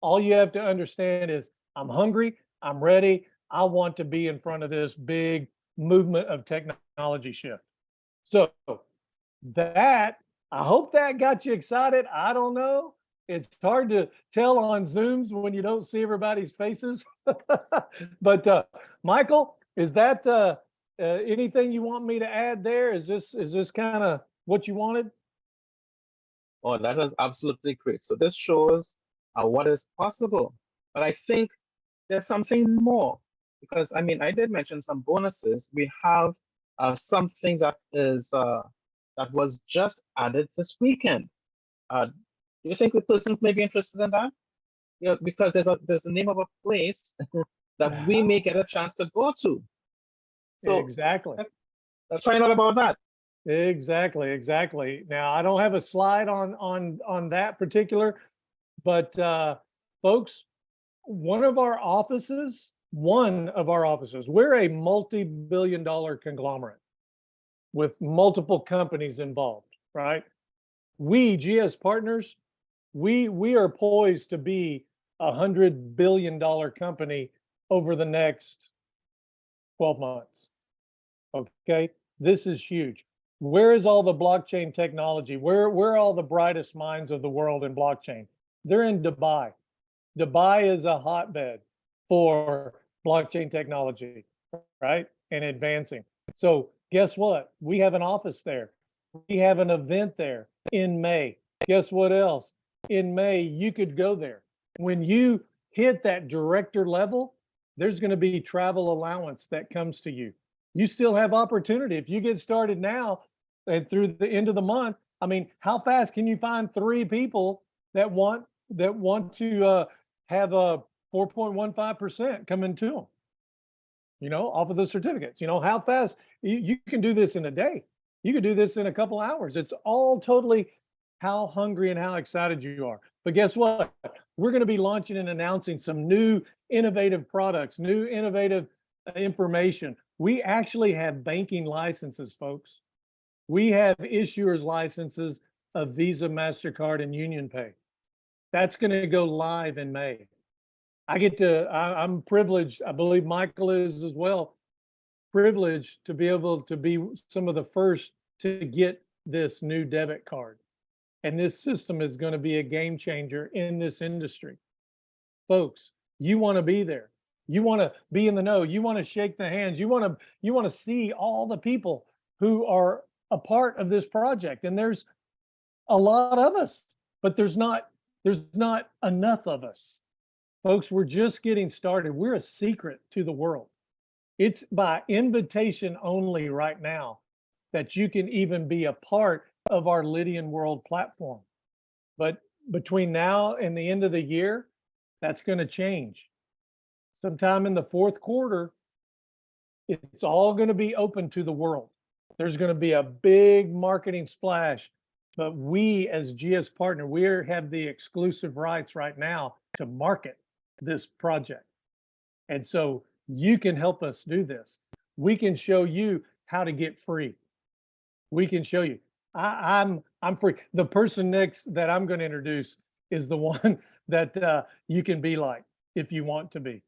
All you have to understand is I'm hungry. I'm ready. I want to be in front of this big movement of technology shift. So I hope that got you excited. I don't know. It's hard to tell on Zooms when you don't see everybody's faces. But Michael, is that anything you want me to add there? Is this kind of what you wanted? Oh, that is absolutely great. So this shows what is possible. But I think there's something more, because I did mention some bonuses. We have something that was just added this weekend. Do you think the person may be interested in that? you know, because there's a name of a place that we may get a chance to go to. So Exactly. let's find out about that. Exactly, exactly. Now, I don't have a slide on that particular, but folks, one of our offices, we're a multi-billion-dollar conglomerate with multiple companies involved, right? We, GS Partners, we are poised to be $100 billion company over the next 12 months. Okay, this is huge. Where is all the blockchain technology? Where are all the brightest minds of the world in blockchain? They're in Dubai. Dubai is a hotbed for blockchain technology, right? And advancing. So guess what? We have an office there. We have an event there in May. Guess what else? In May, you could go there. When you hit that director level, there's going to be travel allowance that comes to you. You still have opportunity. If you get started now and through the end of the month, I mean, how fast can you find 3 people that want to have a 4.15% coming to them, you know, off of the certificates? You know, how fast you can do this in a day. You can do this in a couple hours. It's all totally how hungry and how excited you are. But guess what? We're going to be launching and announcing some new innovative products, new innovative information. We actually have banking licenses, folks. We have issuers licenses of Visa, MasterCard, and UnionPay. That's going to go live in May. I'm privileged, I believe Michael is as well, privileged to be able to be some of the first to get this new debit card. And this system is going to be a game changer in this industry. Folks, you want to be there. You want to be in the know. You want to shake the hands. You want to see all the people who are a part of this project. And there's a lot of us, but there's not enough of us. Folks, we're just getting started. We're a secret to the world. It's by invitation only right now that you can even be a part of our Lydian World platform. But between now and the end of the year, that's going to change. Sometime in the fourth quarter, it's all going to be open to the world. There's going to be a big marketing splash, but we as GS Partner, we have the exclusive rights right now to market this project. And so you can help us do this. We can show you how to get free. We can show you. I'm free. The person next that I'm going to introduce is the one that you can be like if you want to be.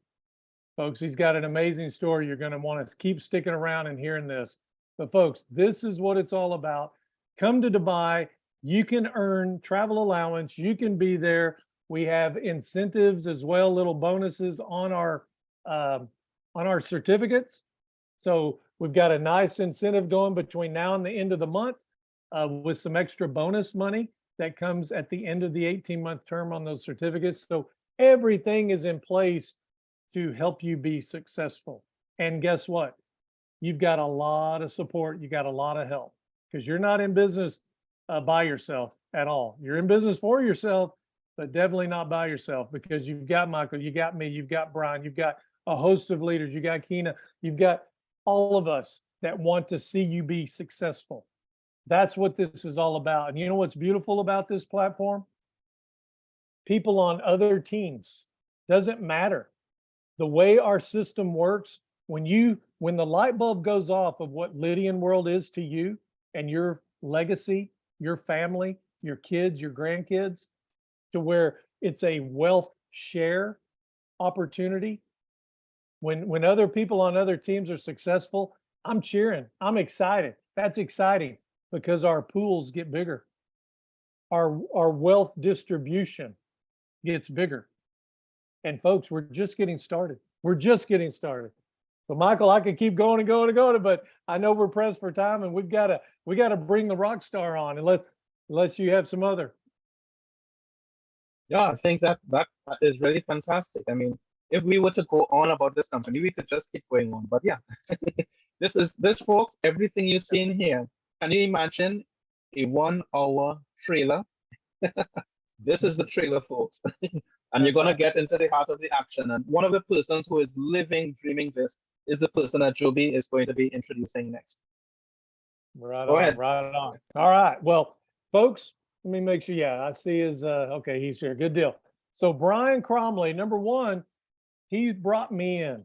Folks, he's got an amazing story. You're going to want to keep sticking around and hearing this. But folks, this is what it's all about. Come to Dubai. You can earn travel allowance. You can be there. We have incentives as well, little bonuses on our certificates. So we've got a nice incentive going between now and the end of the month with some extra bonus money that comes at the end of the 18-month term on those certificates. So everything is in place to help you be successful. And guess what? You've got a lot of support. You got a lot of help because you're not in business by yourself at all. You're in business for yourself, but definitely not by yourself because you've got Michael, you got me, you've got Brian, you've got a host of leaders, you got Keena, you've got all of us that want to see you be successful. That's what this is all about. And you know what's beautiful about this platform? People on other teams, doesn't matter. The way our system works, when the light bulb goes off of what Lydian World is to you and your legacy, your family, your kids, your grandkids, to where it's a wealth share opportunity. When other people on other teams are successful, I'm cheering. I'm excited. That's exciting because our pools get bigger. Our wealth distribution gets bigger. And folks, we're just getting started. We're just getting started. So Michael, I could keep going and going and going, but I know we're pressed for time and we got to bring the rock star on and let you have some other. Yeah, I think that is really fantastic. I mean, if we were to go on about this company, we could just keep going on. But yeah, this folks, everything you see in here. Can you imagine a 1-hour trailer? This is the trailer, folks. And you're That's going to right. get into the heart of the action. And one of the persons who is living, dreaming this is the person that Joby is going to be introducing next. Right Go on, ahead. right on. All right. Well, folks, let me make sure. Yeah, I see his, okay, he's here. Good deal. So Brian Cromley, number one, he brought me in.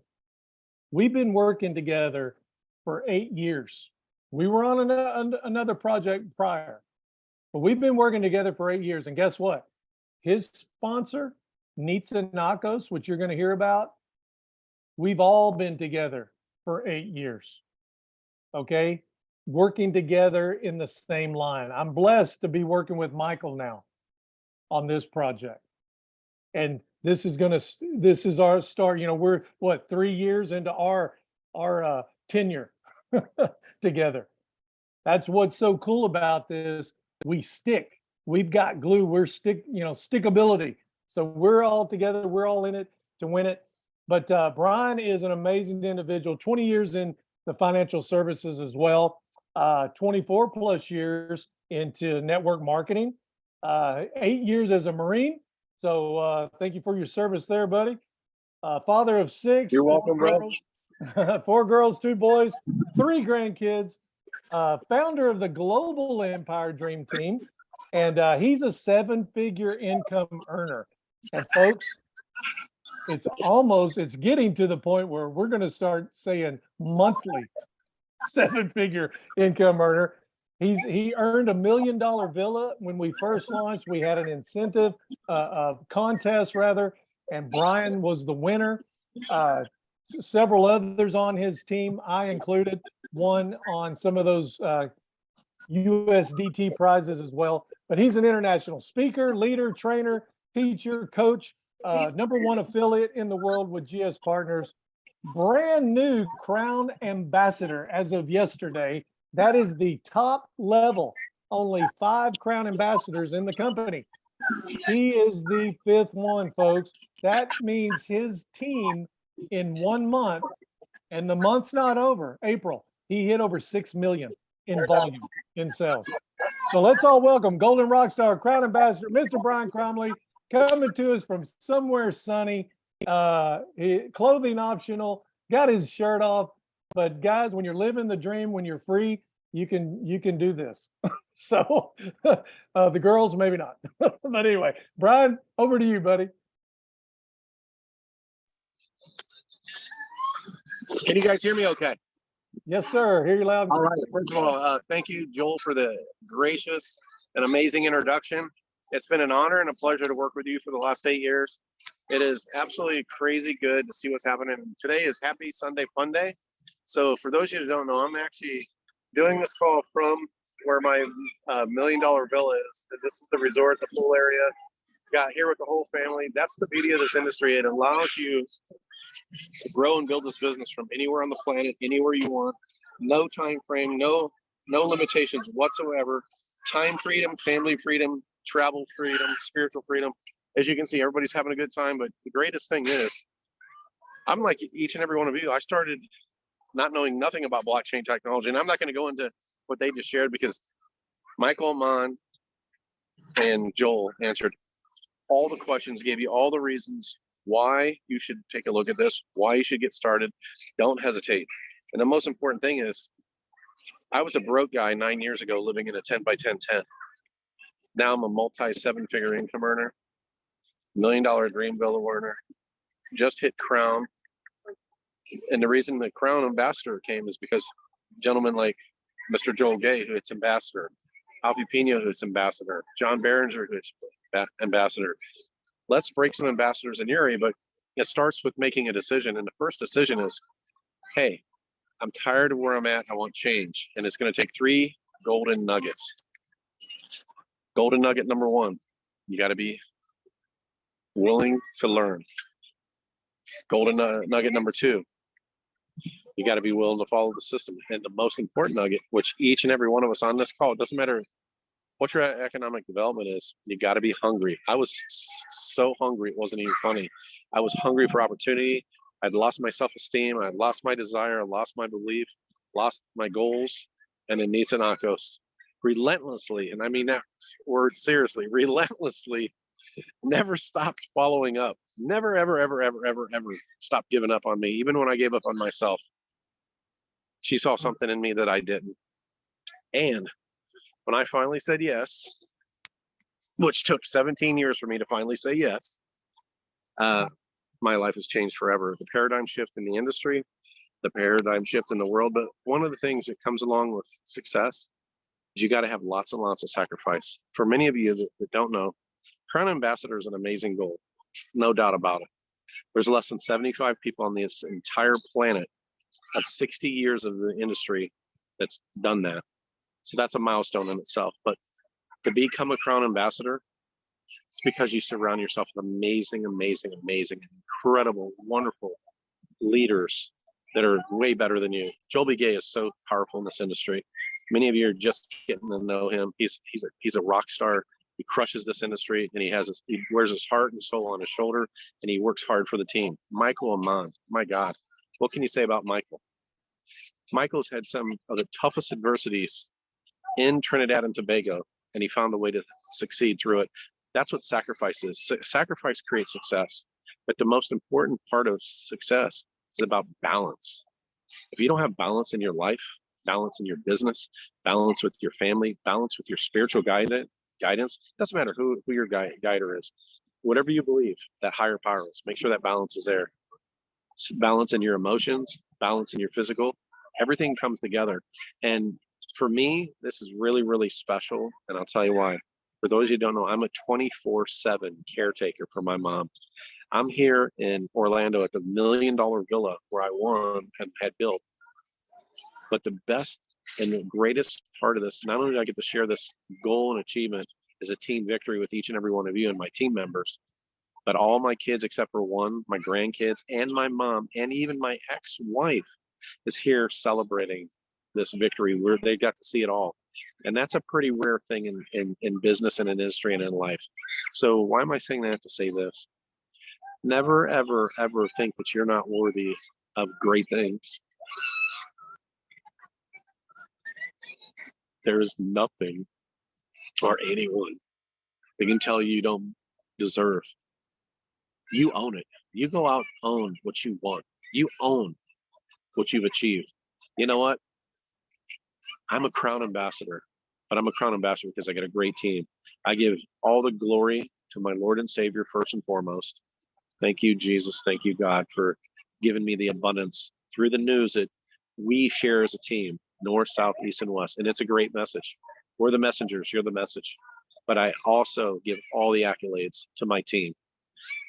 We've been working together for 8 years. We were on another project prior, but we've been working together for 8 years. And guess what? His sponsor, Nitsa Nakos, which you're going to hear about, we've all been together for 8 years. Okay. Working together in the same line. I'm blessed to be working with Michael now on this project. And this is our start. You know, we're what, 3 years into our tenure together. That's what's so cool about this. We stick. We've got glue. We're stickability. So we're all together. We're all in it to win it. But Brian is an amazing individual. 20 years in the financial services as well. 24 plus years into network marketing. 8 years as a Marine. So thank you for your service there, buddy. Father of 6. You're welcome, bro. 4 girls, 2 boys, 3 grandkids. Founder of the Global Empire Dream Team. And he's a 7-figure income earner. And folks, it's getting to the point where we're going to start saying monthly 7-figure income earner. He earned $1 million villa when we first launched. We had an incentive contest rather, and Brian was the winner. Several others on his team, I included, won on some of those USDT prizes as well. But he's an international speaker, leader, trainer, teacher, coach, #1 affiliate in the world with GSPartners. Brand new Crown Ambassador as of yesterday. That is the top level. Only 5 Crown Ambassadors in the company. He is the 5th one, folks. That means his team in 1 month, and the month's not over, April, he hit over 6 million in volume in sales. So let's all welcome Golden Rockstar Crown Ambassador, Mr. Brian Cromley, coming to us from somewhere sunny, clothing optional, got his shirt off. But guys, when you're living the dream, when you're free, you can do this. So the girls, maybe not. But anyway, Brian, over to you, buddy. Can you guys hear me okay? Yes, sir. Hear you loud. All right. First of all, thank you, Joel, for the gracious and amazing introduction. It's been an honor and a pleasure to work with you for the last 8 years. It is absolutely crazy good to see what's happening. Today is Happy Sunday Fun Day. So for those of you who don't know, I'm actually doing this call from where my $1 million villa is. This is the resort, the pool area. Got here with the whole family. That's the beauty of this industry. It allows you to grow and build this business from anywhere on the planet, anywhere you want. No time frame, no limitations whatsoever. Time freedom, family freedom, travel freedom, spiritual freedom. As you can see, everybody's having a good time. But the greatest thing is, I'm like each and every one of you. I started not knowing nothing about blockchain technology, and I'm not going to go into what they just shared because Michael, Amon, and Joel answered all the questions, gave you all the reasons why you should take a look at this, why you should get started. Don't hesitate. And the most important thing is, I was a broke guy 9 years ago living in a 10 by 10 tent. Now I'm a multi 7-figure income earner, $1 million dream villa earner, just hit Crown. And the reason the Crown Ambassador came is because gentlemen like Mr. Joel Gay, who hits Ambassador, Alfie Pino, who hits Ambassador, John Berenger, who hits Ambassador. Let's break some ambassadors in your area, but it starts with making a decision. And the first decision is, hey, I'm tired of where I'm at. I want change. And it's going to take 3 golden nuggets. Golden nugget number 1, you got to be willing to learn. Golden nugget number 2, you got to be willing to follow the system. And the most important nugget, which each and every one of us on this call, it doesn't matter what your economic development is, you got to be hungry. I was so hungry, it wasn't even funny. I was hungry for opportunity. I'd lost my self-esteem. I'd lost my desire. I lost my belief, lost my goals. And in Nitsa relentlessly, and I mean that word seriously, relentlessly never stopped following up. Never, ever, ever, ever, ever, ever stopped giving up on me. Even when I gave up on myself, she saw something in me that I didn't. And when I finally said yes, which took 17 years for me to finally say yes, my life has changed forever. The paradigm shift in the industry, the paradigm shift in the world. But one of the things that comes along with success is you got to have lots and lots of sacrifice. For many of you that don't know, Crown Ambassador is an amazing goal, no doubt about it. There's less than 75 people on this entire planet of 60 years of the industry that's done that. So that's a milestone in itself. But to become a Crown Ambassador, it's because you surround yourself with amazing, amazing, amazing, incredible, wonderful leaders that are way better than you. Joel B. Gay is so powerful in this industry. Many of you are just getting to know him. He's a rock star. He crushes this industry, and he wears his heart and soul on his shoulder, and he works hard for the team. Michael Amon, my God, what can you say about Michael? Michael's had some of the toughest adversities in Trinidad and Tobago, and he found a way to succeed through it. That's what sacrifice is. Sacrifice creates success. But the most important part of success is about balance. If you don't have balance in your life, balance in your business, balance with your family, balance with your spiritual guidance, doesn't matter who your guider is. Whatever you believe, that higher power is, make sure that balance is there. Balance in your emotions, balance in your physical, everything comes together. And for me, this is really, really special. And I'll tell you why. For those of you who don't know, I'm a 24/7 caretaker for my mom. I'm here in Orlando at the $1 million villa where I won and had built. But the best and the greatest part of this, not only do I get to share this goal and achievement as a team victory with each and every one of you and my team members, but all my kids except for one, my grandkids and my mom and even my ex-wife is here celebrating this victory where they got to see it all. And that's a pretty rare thing in business and in industry and in life. So why am I saying that? To say this: never, ever, ever think that you're not worthy of great things. There's nothing or anyone that can tell you don't deserve. You own it. You go out, own what you want. You own what you've achieved. You know what? I'm a Crown Ambassador, but I'm a Crown Ambassador because I got a great team. I give all the glory to my Lord and Savior first and foremost. Thank you, Jesus. Thank you, God, for giving me the abundance through the news that we share as a team, north, south, east, and west. And it's a great message. We're the messengers. You're the message. But I also give all the accolades to my team.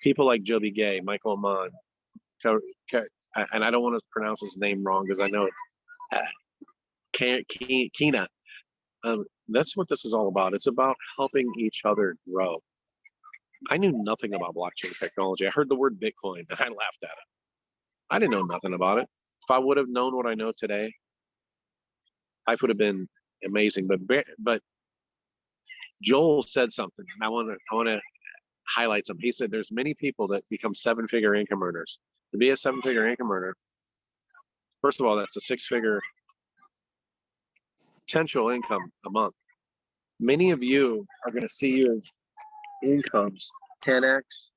People like Joby Gay, Michael Amon, and I don't want to pronounce his name wrong because I know it's Kina. That's what this is all about. It's about helping each other grow. I knew nothing about blockchain technology. I heard the word Bitcoin and I laughed at it. I didn't know nothing about it. If I would have known what I know today, life would have been amazing. But Joel said something. I want to highlight something. He said there's many people that become seven-figure income earners. To be a seven-figure income earner, first of all, that's a six-figure potential income a month. Many of you are going to see your incomes 10x,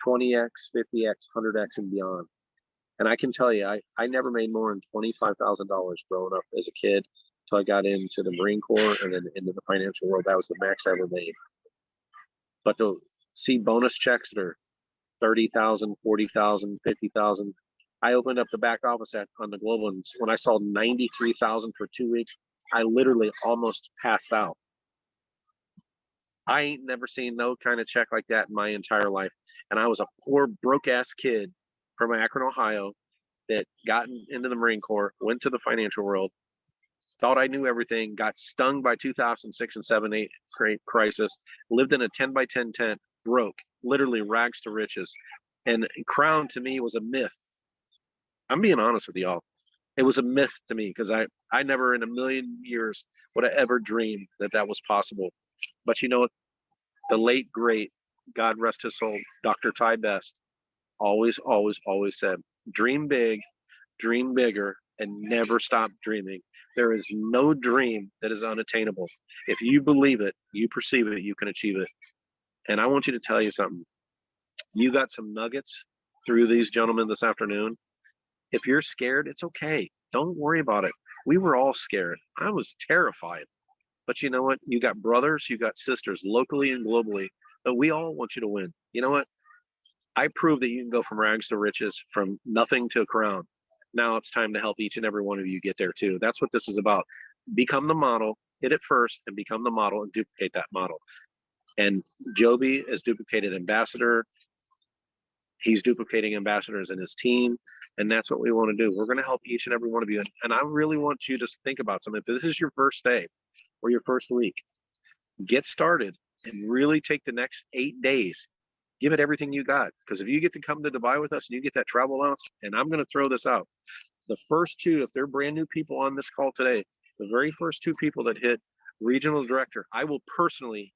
20x, 50x, 100x, and beyond. And I can tell you, I never made more than $25,000 growing up as a kid until I got into the Marine Corps and then into the financial world. That was the max I ever made. But to see bonus checks that are 30,000, 40,000, 50,000. I opened up the back office on the Global, and when I saw 93,000 for 2 weeks, I literally almost passed out. I ain't never seen no kind of check like that in my entire life. And I was a poor, broke-ass kid from Akron, Ohio, that got into the Marine Corps, went to the financial world, thought I knew everything, got stung by 2006 and 7, 8 crisis, lived in a 10 by 10 tent, broke, literally rags to riches. And Crown to me was a myth. I'm being honest with y'all. It was a myth to me because I never in a million years would have ever dreamed that that was possible. But you know what? The late, great, God rest his soul, Dr. Ty Best, always, always, always said, dream big, dream bigger, and never stop dreaming. There is no dream that is unattainable. If you believe it, you perceive it, you can achieve it. And I want you to tell you something. You got some nuggets through these gentlemen this afternoon. If you're scared, it's okay. Don't worry about it. We were all scared. I was terrified. But you know what? You got brothers, you got sisters locally and globally, but we all want you to win. You know what? I proved that you can go from rags to riches, from nothing to a crown. Now it's time to help each and every one of you get there too. That's what this is about. Become the model, hit it first, and become the model and duplicate that model. And Joby is duplicated ambassador. He's duplicating ambassadors in his team. And that's what we want to do. We're going to help each and every one of you. And I really want you to think about something. If this is your first day or your first week, get started and really take the next 8 days. Give it everything you got. Because if you get to come to Dubai with us and you get that travel allowance, and I'm going to throw this out, the first two, if they're brand new people on this call today, the very first two people that hit regional director, I will personally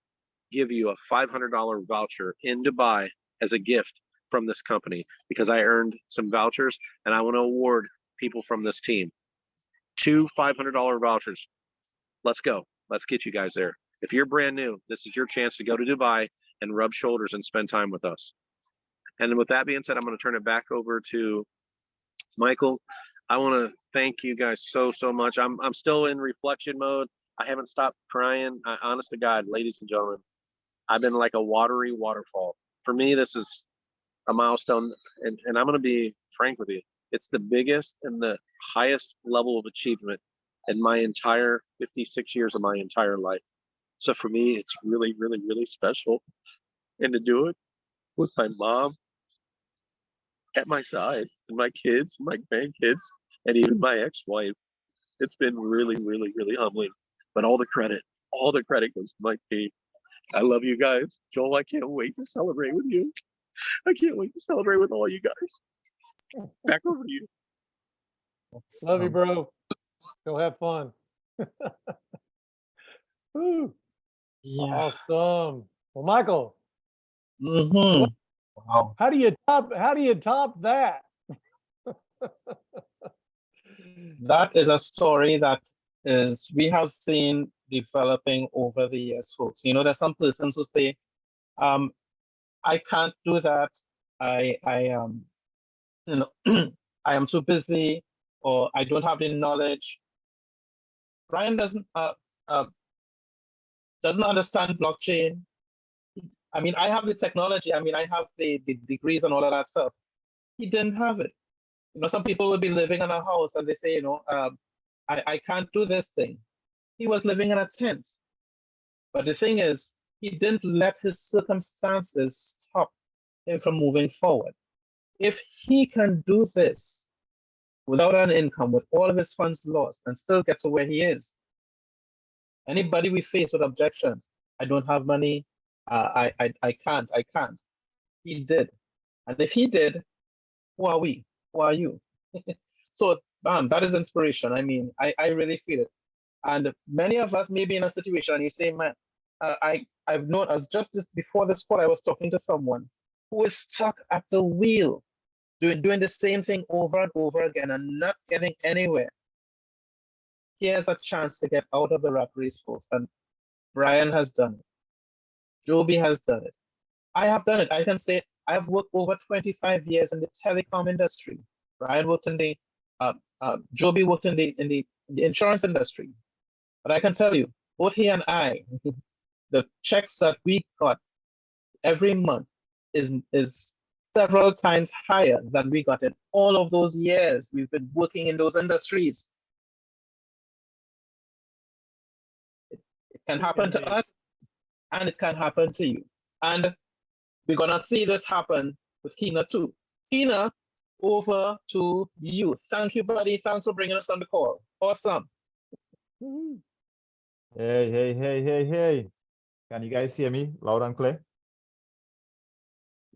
give you a $500 voucher in Dubai as a gift from this company, because I earned some vouchers and I want to award people from this team 2 $500 vouchers. Let's go. Let's get you guys there. If you're brand new, this is your chance to go to Dubai and rub shoulders and spend time with us. And with that being said, I'm going to turn it back over to Michael. I want to thank you guys so much. I'm still in reflection mode. I haven't stopped crying. Honest to God, ladies and gentlemen, I've been like a watery waterfall. For me, this is a milestone, and I'm going to be frank with you. It's the biggest and the highest level of achievement in my entire 56 years of my entire life. So for me, it's really, really, really special. And to do it with my mom at my side, and my kids, my grandkids, and even my ex-wife, it's been really, really, really humbling. But all the credit goes to my team. I love you guys. Joel, I can't wait to celebrate with you. I can't wait to celebrate with all you guys. Back over to you. Love you, bro. Go have fun. Woo. Yeah. Awesome. Well, Michael, Wow. how do you top that? That is a story that we have seen developing over the years, folks. You know, there's some persons who say, I can't do that. I you know, I am too busy, or I don't have the knowledge. Brian doesn't understand blockchain. I mean, I have the technology. I mean, I have the degrees and all of that stuff. He didn't have it. You know, some people will be living in a house and they say, you know, I can't do this thing. He was living in a tent. But the thing is, he didn't let his circumstances stop him from moving forward. If he can do this without an income, with all of his funds lost, and still get to where he is, anybody we face with objections, I don't have money, I can't. He did. And if he did, who are we? Who are you? So that is inspiration. I mean, I really feel it. And many of us may be in a situation and you say, man, I've known, as just before this call, I was talking to someone who is stuck at the wheel, doing the same thing over and over again and not getting anywhere. Here's a chance to get out of the rat race, folks. And Brian has done it. Joby has done it. I have done it. I can say I've worked over 25 years in the telecom industry. Brian worked in the, Joby worked in the insurance industry. But I can tell you, both he and I, the checks that we got every month is several times higher than we got in all of those years we've been working in those industries. It can happen to us, and it can happen to you. And we're gonna see this happen with Kina too. Kina, over to you. Thank you, buddy. Thanks for bringing us on the call. Awesome. Hey. Can you guys hear me loud and clear?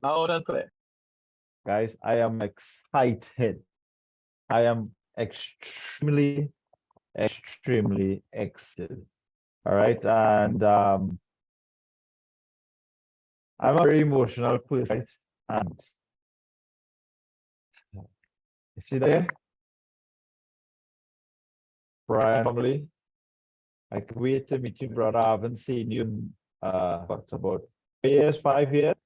Loud and clear. Guys, I am excited. I am extremely excited. All right. And I'm a very emotional person. Right? And you see there? Brian, family. I can't wait to meet you, brother. I haven't seen you in about years, 5 years,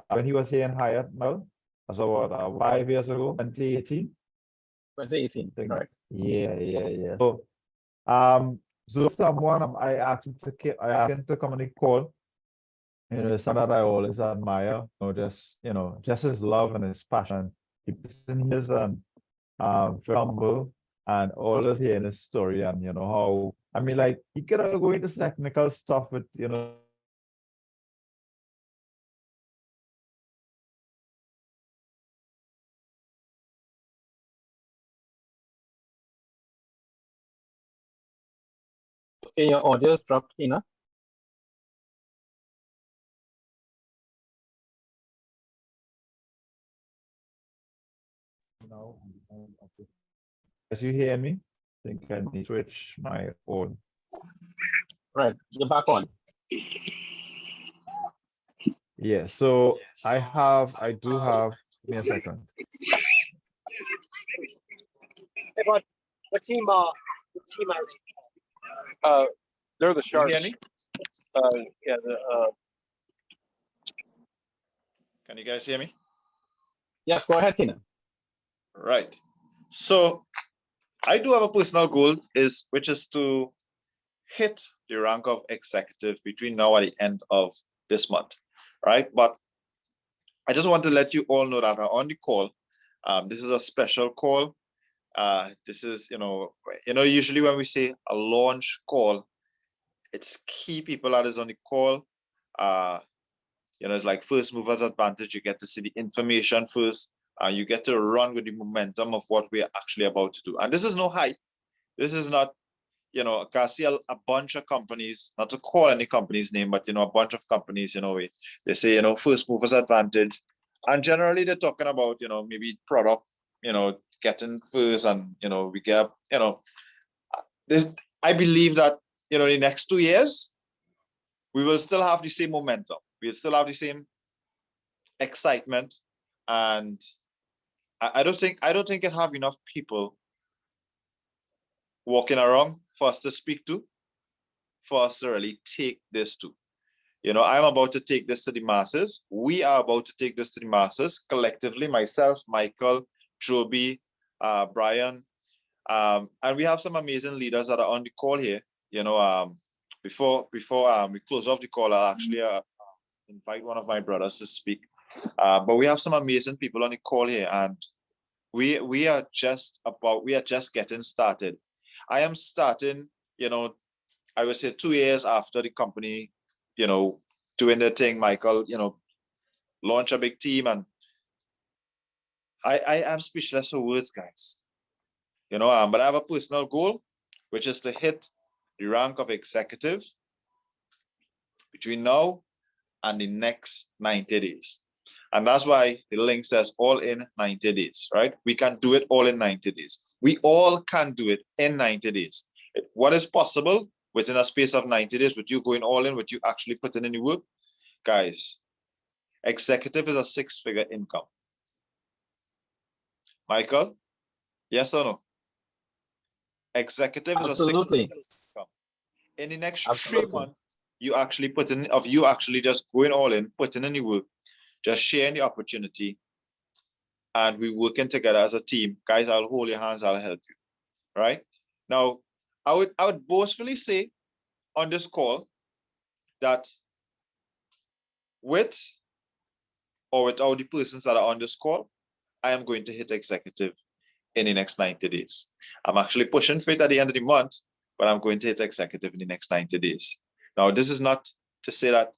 when he was here in Hyatt, Mel. So what, 5 years ago, 2018? 2018, correct. Yeah. So someone I asked him I asked him to come on the call. You know, someone that I always admire. Just his love and his passion. He puts in his very humble and always hearing his story and how like he could go into technical stuff with Okay, your audio is dropped, Tina. As you hear me, I think I need to switch my phone. Right, you're back on. Yeah, so I do have, give me a second. What team are they? They're the You Sharks. hear me? Yeah, Can you guys hear me? Yes, go ahead, Tina. Right. So I do have a personal goal which is to hit the rank of executive between now and the end of this month, right? But I just want to let you all know that on the call, this is a special call. This is, usually when we say a launch call, it's key people that is on the call. It's like first movers advantage. You get to see the information first. You get to run with the momentum of what we're actually about to do. And this is no hype. This is not, I can see a bunch of companies, not to call any company's name, but, a bunch of companies, they say, first movers advantage. And generally they're talking about, maybe product, getting first and, we get, this, I believe that, the next 2 years, we will still have the same momentum. We'll still have the same excitement. And I don't think it have enough people walking around for us to speak to, for us to really take this to. I'm about to take this to the masses. We are about to take this to the masses collectively, myself, Michael, Joby, Brian, and we have some amazing leaders that are on the call here. Before we close off the call, I'll actually invite one of my brothers to speak. But we have some amazing people on the call here, and we are just getting started. I am starting, I would say 2 years after the company, doing their thing. Michael, launch a big team, and I am speechless for words, guys. But I have a personal goal, which is to hit the rank of executive between now and the next 90 days. And that's why the link says all in 90 days, right? We can do it all in 90 days. We all can do it in 90 days. What is possible within a space of 90 days with you going all in, with you actually putting in the work? Guys, executive is a 6-figure income. Michael, yes or no? Executive is Absolutely. a 6-figure income. In the next Absolutely. 3 months, you actually just going all in, putting in the work, just sharing the opportunity, and we working together as a team. Guys, I'll hold your hands, I'll help you. Right? Now, I would boastfully say on this call that with or without the persons that are on this call, I am going to hit executive in the next 90 days. I'm actually pushing for it at the end of the month, but I'm going to hit executive in the next 90 days. Now, this is not to say that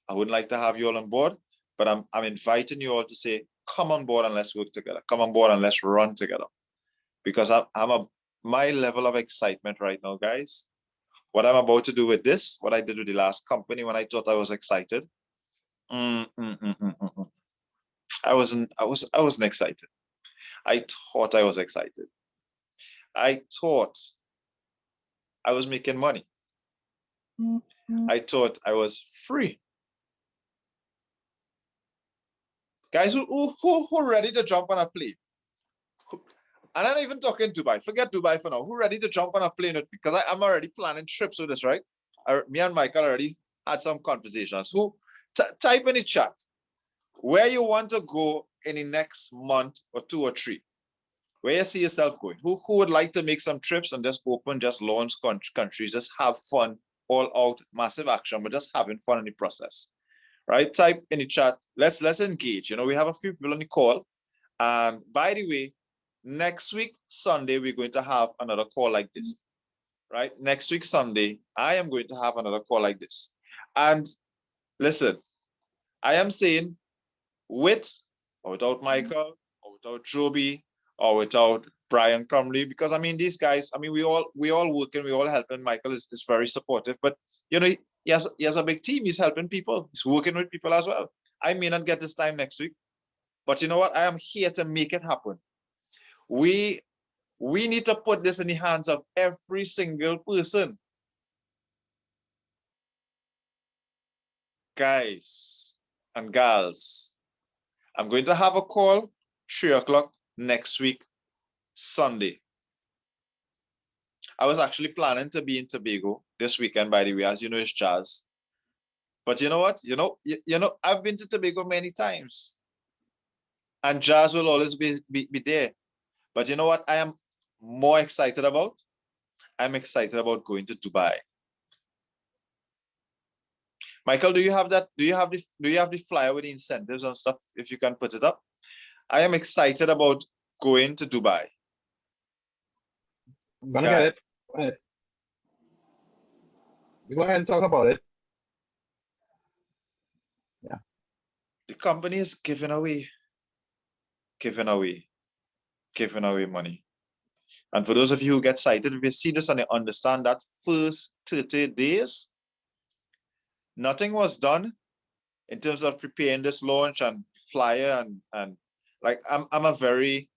I wouldn't like to have you all on board, but I'm inviting you all to say, come on board and let's work together. Come on board and let's run together. Because my level of excitement right now, guys, what I'm about to do with this, what I did with the last company when I thought I was excited. I wasn't excited. I thought I was excited. I thought I was making money. I thought I was free. Guys who ready to jump on a plane? And I'm not even talking Dubai. Forget Dubai for now. Who ready to jump on a plane with me? Because I'm already planning trips with this, right? Me and Michael already had some conversations. Who Type in the chat where you want to go in the next month or 2 or 3. Where you see yourself going? Who would like to make some trips and just open, just launch countries, just have fun, all out, massive action, but just having fun in the process, right? Type in the chat. Let's engage. You know, we have a few people on the call. And by the way, next week, Sunday, we're going to have another call like this, right? Next week, Sunday, I am going to have another call like this. And listen, I am saying with or without Michael or without Joby, or without Brian Crumley, because I mean, these guys, I mean, we all working, we all helping. Michael is very supportive, but you know, he has a big team. He's helping people. He's working with people as well. I may not get this time next week, but you know what? I am here to make it happen. We need to put this in the hands of every single person. Guys and gals, I'm going to have a call 3 o'clock next week, Sunday. I was actually planning to be in Tobago this weekend, by the way. As you know, it's jazz. But you know what? You know, I've been to Tobago many times. And jazz will always be there. But you know what I am more excited about? I'm excited about going to Dubai. Michael, do you have that? Do you have the flyer with the incentives and stuff? If you can put it up. I am excited about going to Dubai. I'm gonna get it. Go ahead. You go ahead and talk about it. Yeah. The company is giving away money. And for those of you who get excited, if you see this and you understand that first 30 days, nothing was done in terms of preparing this launch and flyer and like I'm a very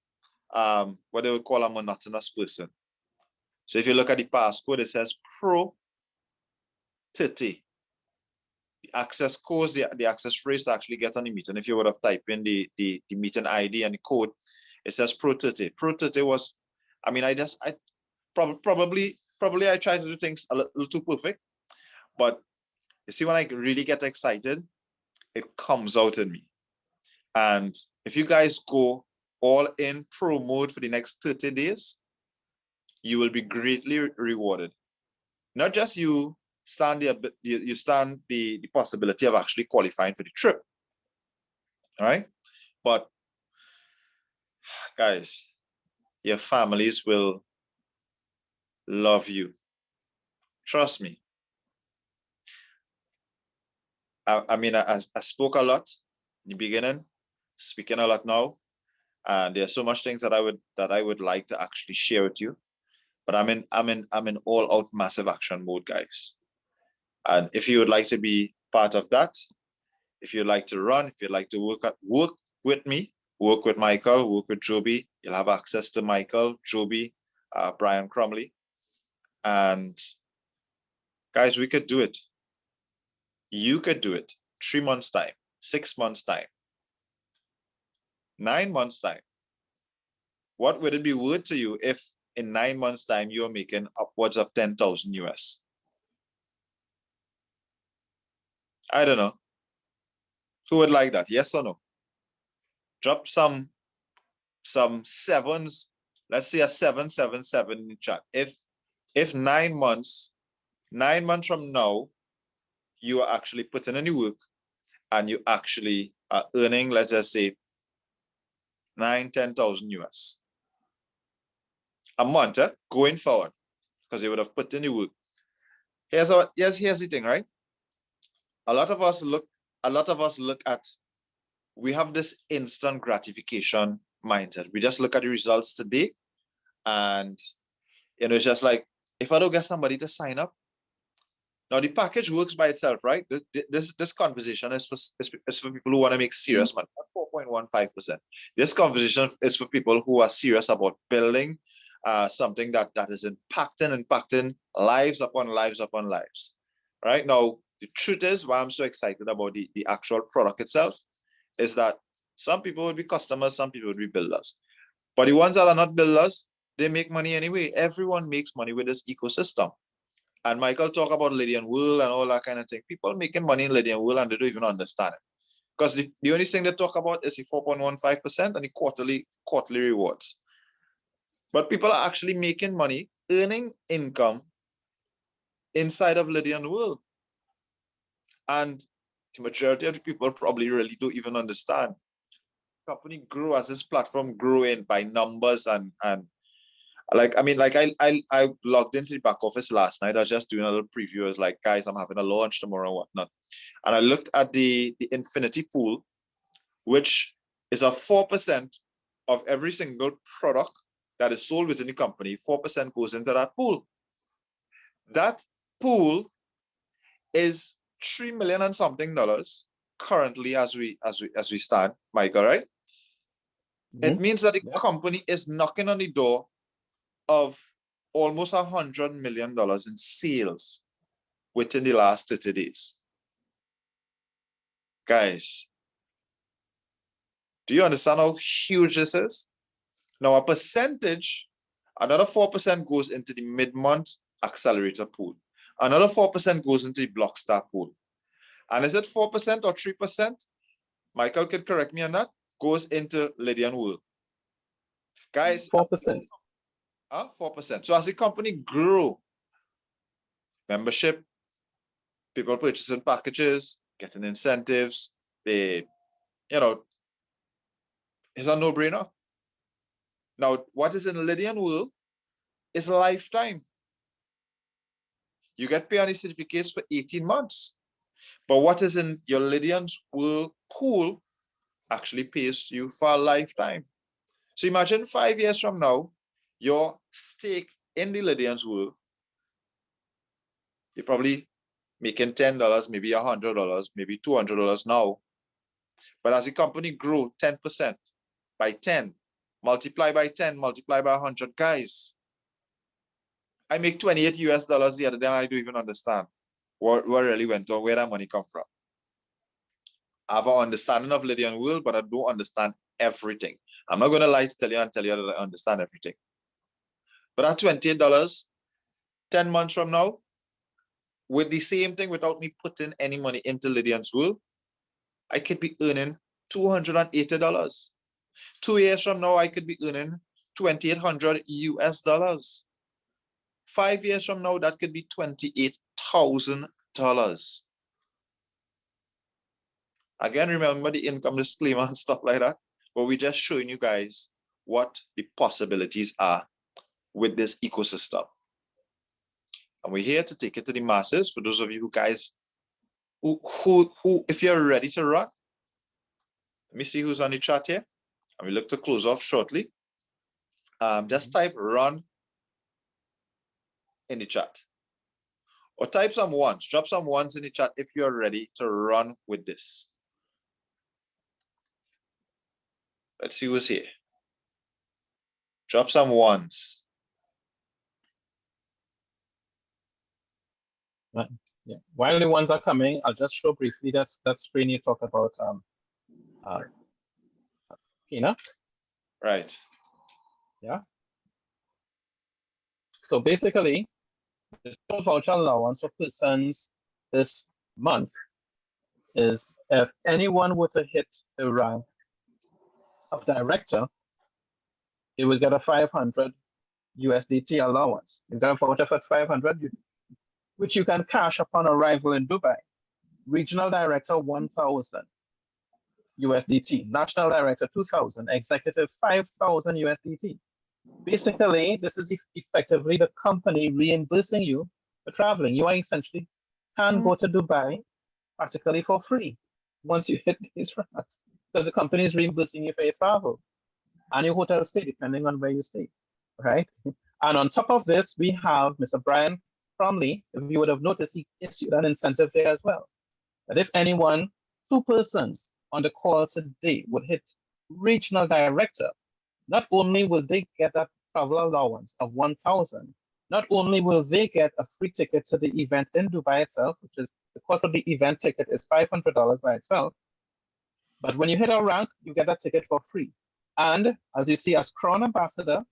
what they would call a monotonous person. So if you look at the passcode, it says Pro 30. The access codes, the access phrase to actually get on the meeting. If you would have typed in the meeting ID and the code, it says Pro 30. Pro 30 was, I mean, I probably I try to do things a little too perfect, but you see, when I really get excited, it comes out in me. And if you guys go all in pro mode for the next 30 days, you will be greatly rewarded. Not just you stand the possibility of actually qualifying for the trip, all right? But guys, your families will love you. Trust me. I mean, I spoke a lot in the beginning, speaking a lot now, and there's so much things that I would like to actually share with you. But I'm in all out massive action mode, guys. And if you would like to be part of that, if you'd like to run, if you'd like to work with me, work with Michael, work with Joby, you'll have access to Michael, Joby, Brian Crumley. And guys, we could do it. You could do it. 3 months time, 6 months time, 9 months time. What would it be worth to you if in 9 months time you're making upwards of 10,000 US? I don't know. Who would like that? Yes or no? Drop some sevens. Let's say a 777 in the chat. If 9 months from now, you are actually putting in the work and you actually are earning, let's just say 10,000 US a month, going forward, because you would have put in the work. Here's the thing, right? A lot of us look at, we have this instant gratification mindset. We just look at the results today, and it's just like, if I don't get somebody to sign up, now the package works by itself, right? This conversation is for people who want to make serious money, not 4.15%. This conversation is for people who are serious about building something that is impacting lives upon lives upon lives. Right now, the truth is, why I'm so excited about the actual product itself is that some people would be customers, some people would be builders. But the ones that are not builders, they make money anyway. Everyone makes money with this ecosystem. And Michael talk about Lydian World and all that kind of thing. People making money in Lydian World and they don't even understand it. Because the only thing they talk about is the 4.15% and the quarterly rewards. But people are actually making money, earning income inside of Lydian World. And the majority of the people probably really don't even understand. Company grew as this platform grew in by numbers and like, I mean, like I logged into the back office last night. I was just doing a little preview. I was like, guys, I'm having a launch tomorrow and whatnot. And I looked at the infinity pool, which is a 4% of every single product that is sold within the company. 4% goes into that pool. That pool is $3 million and something currently as we stand, Michael, right? It means that the company is knocking on the door of almost $100 million in sales within the last 30 days. Guys, do you understand how huge this is? Now, a percentage, another 4% goes into the mid-month accelerator pool. Another 4% goes into the Blockstar pool. And is it 4% or 3%? Michael could correct me on that. Goes into Lydian World. Guys, 4%. 4%. So as the company grew, membership, people purchasing packages, getting incentives, they, it's a no-brainer. Now, what is in Lydian World is a lifetime. You get paid on the certificates for 18 months. But what is in your Lydian World pool actually pays you for a lifetime. So imagine 5 years from now, your stake in the Lydian's World, you're probably making $10, maybe $100, maybe $200 now. But as the company grew 10% by 10, multiply by 10, multiply by 100, guys. I make $28 the other day and I don't even understand what really went on, where that money come from. I have an understanding of Lydian World, but I don't understand everything. I'm not going to lie to tell you that I understand everything. But at $28, 10 months from now, with the same thing without me putting any money into Lydian's World, I could be earning $280. 2 years from now, I could be earning $2,800. 5 years from now, that could be $28,000. Again, remember the income disclaimer and stuff like that, but we're just showing you guys what the possibilities are with this ecosystem. And we're here to take it to the masses. For those of you who guys, who if you're ready to run, let me see who's on the chat here. And we look to close off shortly. Just type run in the chat. Or type some ones, drop some ones in the chat if you're ready to run with this. Let's see who's here. Drop some ones. Yeah. While the ones are coming, I'll just show briefly that screen you talk about Pina. Right. Yeah. So basically, the total voucher allowance for persons this month is if anyone were to hit the rank of director, they will get a 500 USDT allowance. You get a voucher for 500, which you can cash upon arrival in Dubai. Regional director, 1,000 USDT. National director, 2,000. Executive, 5,000 USDT. Basically, this is effectively the company reimbursing you for traveling. You are essentially can go to Dubai practically for free once you hit these ranks, because the company is reimbursing you for your travel and your hotel stay, depending on where you stay, right? And on top of this, we have Mr. Brian Cromley. If you would have noticed, he issued an incentive there as well. That if anyone, 2 persons on the call today would hit regional director, not only will they get that travel allowance of 1,000, not only will they get a free ticket to the event in Dubai itself, which is the cost of the event ticket is $500 by itself, but when you hit a rank, you get that ticket for free. And as you see, as Crown Ambassador,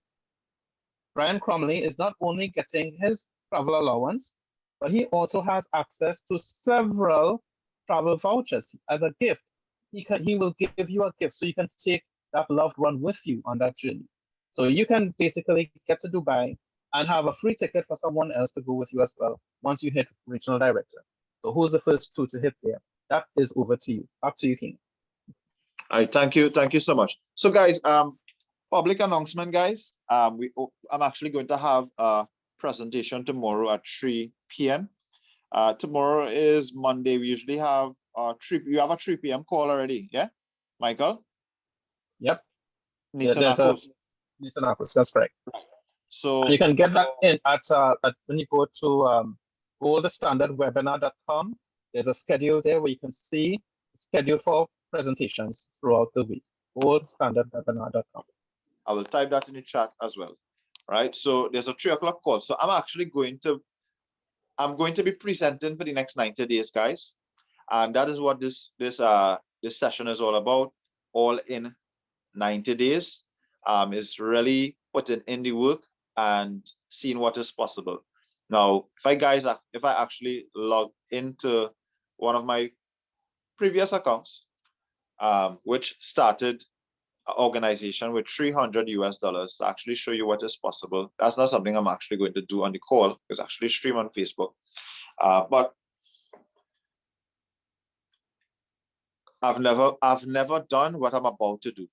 Brian Cromley is not only getting his travel allowance, but he also has access to several travel vouchers as a gift. He will give you a gift so you can take that loved one with you on that journey. So you can basically get to Dubai and have a free ticket for someone else to go with you as well once you hit regional director. So who's the first two to hit there? That is over to you. Back to you, King. All right, thank you so much. So guys, public announcement, guys. I'm actually going to have a presentation tomorrow at 3 p.m. Tomorrow is Monday. We usually have you have a 3 p.m. call already, yeah, Michael? Yep. There's That's correct. So and you can get that in at when you go to goldstandardwebinar.com. There's a schedule there where you can see schedule for presentations throughout the week. Goldstandardwebinar.com. I will type that in the chat as well. Right. So there's a 3 o'clock call. So I'm actually going to be presenting for the next 90 days, guys. And that is what this session is all about. All in 90 days. Is really putting in the work and seeing what is possible. Now, if I actually log into one of my previous accounts, which started an organization with $300 to actually show you what is possible. That's not something I'm actually going to do on the call. It's actually stream on Facebook. But I've never done what I'm about to do.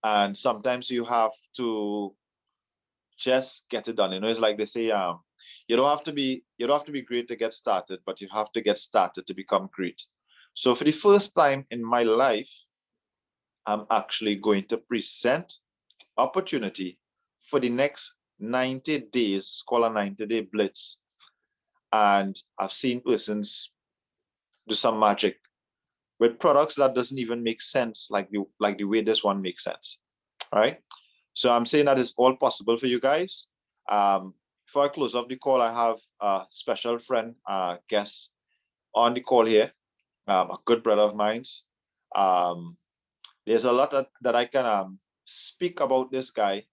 And sometimes you have to just get it done. You know, it's like they say, you don't have to be great to get started, but you have to get started to become great. So for the first time in my life, I'm actually going to present opportunity for the next 90 days. It's called a 90-day blitz. And I've seen persons do some magic with products that doesn't even make sense, like the way this one makes sense. All right. So I'm saying that is all possible for you guys. Before I close off the call, I have a special friend, guest on the call here, a good brother of mine. There's a lot that I can speak about this guy,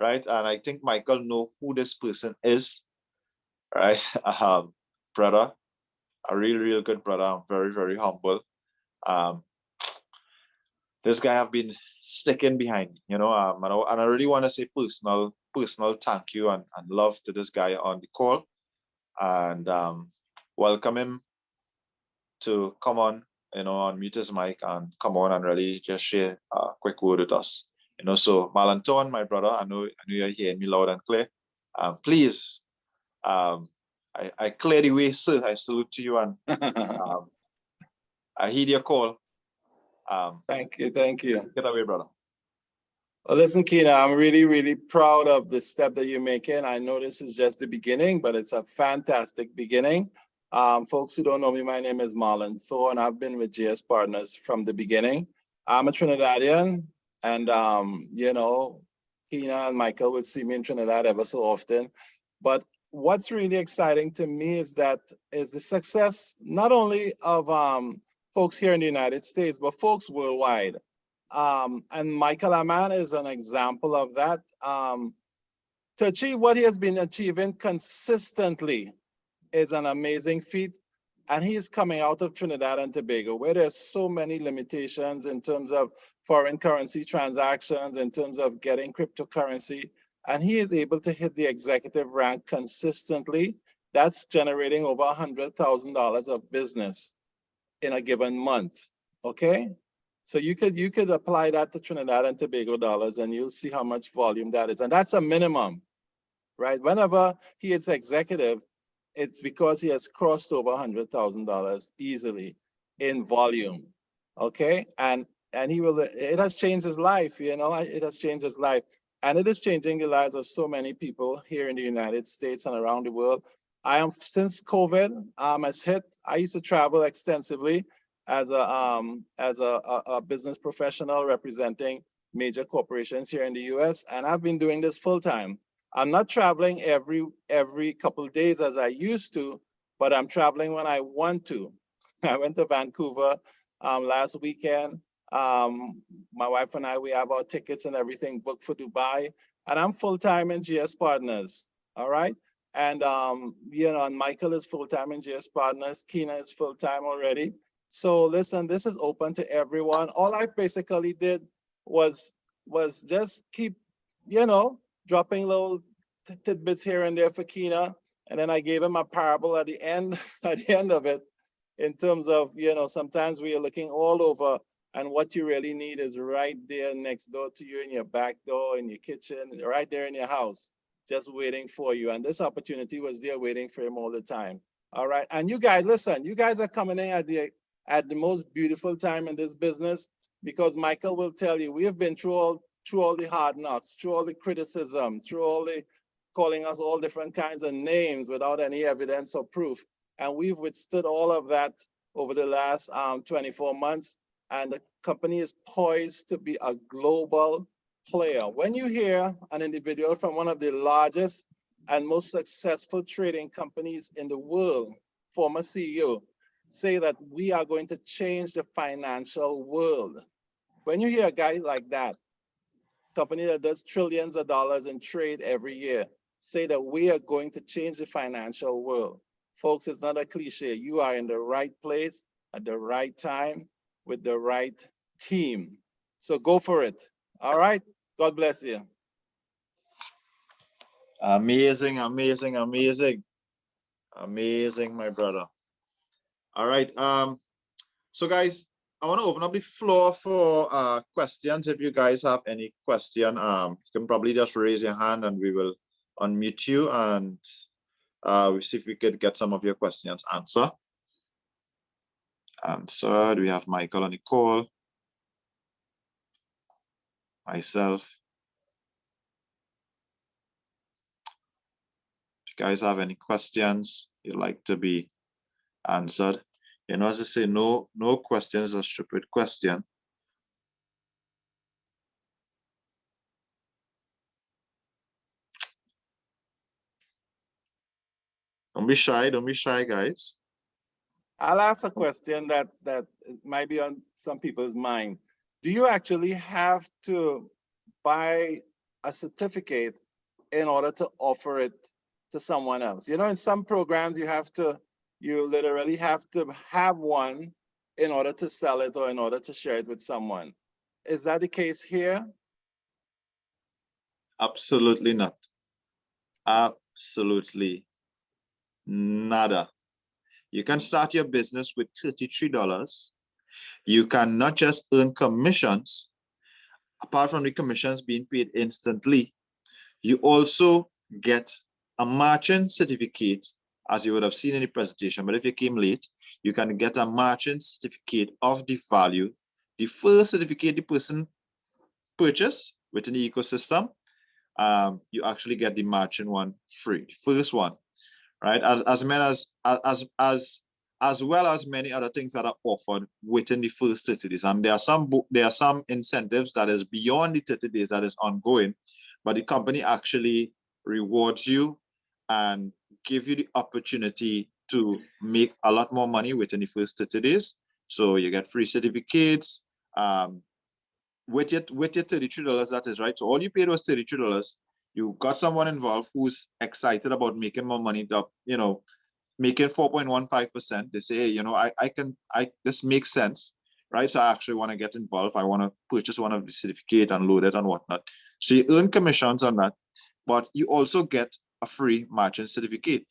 right? And I think Michael know who this person is, right? Brother, a real good brother. I'm very, very humble. This guy have been sticking behind, you know, and I really want to say personal thank you and love to this guy on the call, and welcome him to come on, you know, unmute his mic and come on and really just share a quick word with us. You know, so Malanton, my brother, I know you're hearing me loud and clear. Please, I clear the way, sir. I salute to you, and I heed your call. Thank you. Get away, brother. Well, listen, Keena, I'm really proud of the step that you're making. I know this is just the beginning, but it's a fantastic beginning. Folks who don't know me, my name is Marlon Thorne. I've been with GSPartners from the beginning. I'm a Trinidadian, and you know, Keena and Michael would see me in Trinidad ever so often. But what's really exciting to me is the success not only of folks here in the United States, but folks worldwide. And Michael Aman is an example of that. To achieve what he has been achieving consistently is an amazing feat. And he's coming out of Trinidad and Tobago, where there's so many limitations in terms of foreign currency transactions, in terms of getting cryptocurrency. And he is able to hit the executive rank consistently. That's generating over $100,000 of business in a given month, okay? So you could apply that to Trinidad and Tobago dollars, and you'll see how much volume that is. And that's a minimum, right? Whenever he hits executive, it's because he has crossed over $100,000 easily in volume, okay? And it has changed his life, you know, it has changed his life. And it is changing the lives of so many people here in the United States and around the world. Since COVID has hit, I used to travel extensively as a business professional representing major corporations here in the US, and I've been doing this full time. I'm not traveling every couple of days as I used to, but I'm traveling when I want to. I went to Vancouver last weekend. My wife and I, we have our tickets and everything booked for Dubai, and I'm full time in GSPartners. All right. And, and Michael is full-time in GSPartners. Keena is full-time already. So listen, this is open to everyone. All I basically did was just keep, dropping little tidbits here and there for Keena. And then I gave him a parable at the end, at the end of it, in terms of, sometimes we are looking all over, and what you really need is right there next door to you, in your back door, in your kitchen, right there in your house, just waiting for you. And this opportunity was there waiting for him all the time. All right. And you guys, listen, you guys are coming in at the most beautiful time in this business, because Michael will tell you, we have been through all the hard knocks, through all the criticism, through all the calling us all different kinds of names without any evidence or proof. And we've withstood all of that over the last 24 months. And the company is poised to be a global player. When you hear an individual from one of the largest and most successful trading companies in the world, former CEO, say that we are going to change the financial world. When you hear a guy like that, company that does trillions of dollars in trade every year, say that we are going to change the financial world. Folks, it's not a cliche. You are in the right place at the right time with the right team. So go for it. All right. God bless you. Amazing, amazing, amazing. Amazing, my brother. All right. So guys, I want to open up the floor for questions. If you guys have any question, you can probably just raise your hand and we will unmute you, and we'll see if we could get some of your questions answered. We have Michael on the call, myself. If you guys have any questions you'd like to be answered, as I say, no question is a stupid question. Don't be shy, guys. I'll ask a question that might be on some people's mind. Do you actually have to buy a certificate in order to offer it to someone else? In some programs you literally have to have one in order to sell it or in order to share it with someone. Is that the case here? Absolutely not. Absolutely nada. You can start your business with $33. You can not just earn commissions, apart from the commissions being paid instantly, you also get a marching certificate, as you would have seen in the presentation. But if you came late, you can get a marching certificate of the value. The first certificate the person purchased within the ecosystem, you actually get the marching one free, the first one, right? As well as many other things that are offered within the first 30 days. And there are some incentives that is beyond the 30 days that is ongoing, but the company actually rewards you and give you the opportunity to make a lot more money within the first 30 days. So you get free certificates with your $33, that is, right? So all you paid was $33. You got someone involved who's excited about making more money, making 4.15%. They say, hey, this makes sense, right? So I actually want to get involved. I want to purchase one of the certificate and load it and whatnot. So you earn commissions on that, but you also get a free marching certificate.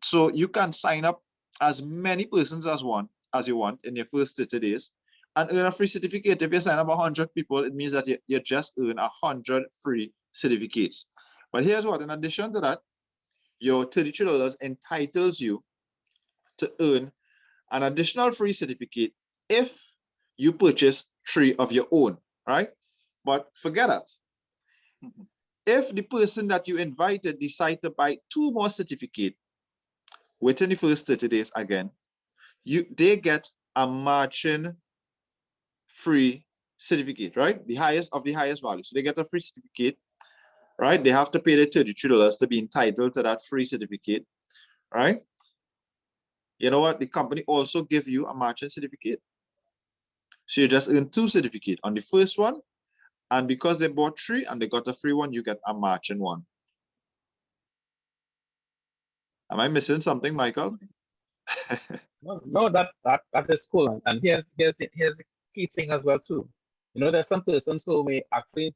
So you can sign up as many persons as you want in your first 30 days and earn a free certificate. If you sign up 100 people, it means that you just earn 100 free certificates. But here's what, in addition to that, your $33 entitles you to earn an additional free certificate if you purchase 3 of your own, right? But forget that. If the person that you invited decide to buy 2 more certificates within the first 30 days again, they get a marching free certificate, right? The highest value. So they get a free certificate, right? They have to pay the $33 to be entitled to that free certificate, right? You know what? The company also give you a marching certificate. So you just earn 2 certificates on the first one. And because they bought 3 and they got a free one, you get a marching one. Am I missing something, Michael? No, that is cool. And here's the key thing as well too. You know, there's some persons who may actually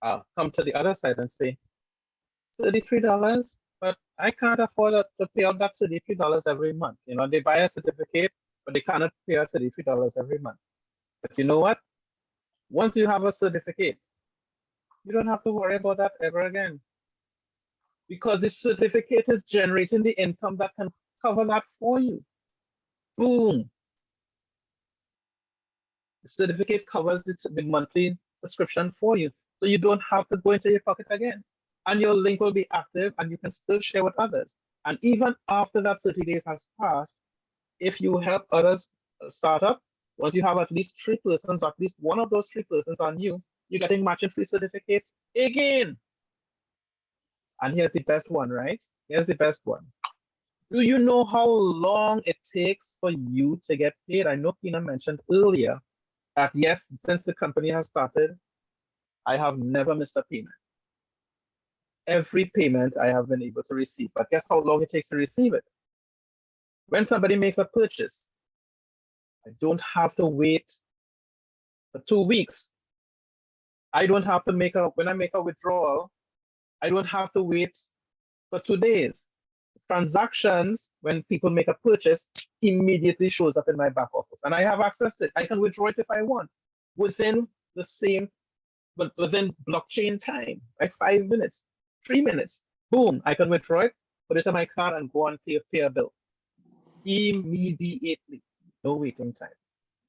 come to the other side and say, $33, but I can't afford to pay out that $33 every month. You know, they buy a certificate, but they cannot pay out $33 every month. But you know what? Once you have a certificate, you don't have to worry about that ever again. Because the certificate is generating the income that can cover that for you. Boom. The certificate covers the monthly subscription for you. So you don't have to go into your pocket again. And your link will be active and you can still share with others. And even after that 30 days has passed, if you help others start up, once you have at least 3 persons, or at least one of those 3 persons on you, you're getting matching free certificates again. And here's the best one, right? Here's the best one. Do you know how long it takes for you to get paid? I know Tina mentioned earlier that yes, since the company has started, I have never missed a payment. Every payment I have been able to receive, but guess how long it takes to receive it? When somebody makes a purchase, I don't have to wait for 2 weeks. I don't have to when I make a withdrawal, I don't have to wait for 2 days. Transactions, when people make a purchase, immediately shows up in my back office and I have access to it. I can withdraw it if I want within the same, but within blockchain time, right? 5 minutes, 3 minutes, boom, I can withdraw it, put it on my card and go and pay a bill immediately, no waiting time.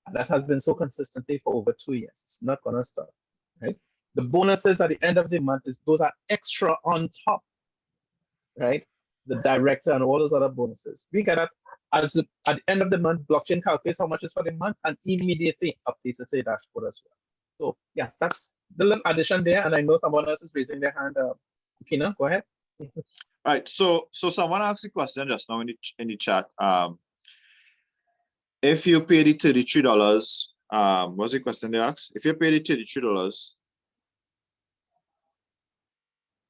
And that has been so consistently for over 2 years. It's not gonna stop, right? The bonuses at the end of the month those are extra on top, right? The director and all those other bonuses. We get that at the end of the month, blockchain calculates how much is for the month and immediately updates it to the dashboard as well. So yeah, that's the little addition there. And I know someone else is raising their hand. Kina, go ahead. Right. So someone asked a question just now in the chat. If you pay the $33, what's the question they asked? If you pay the $33,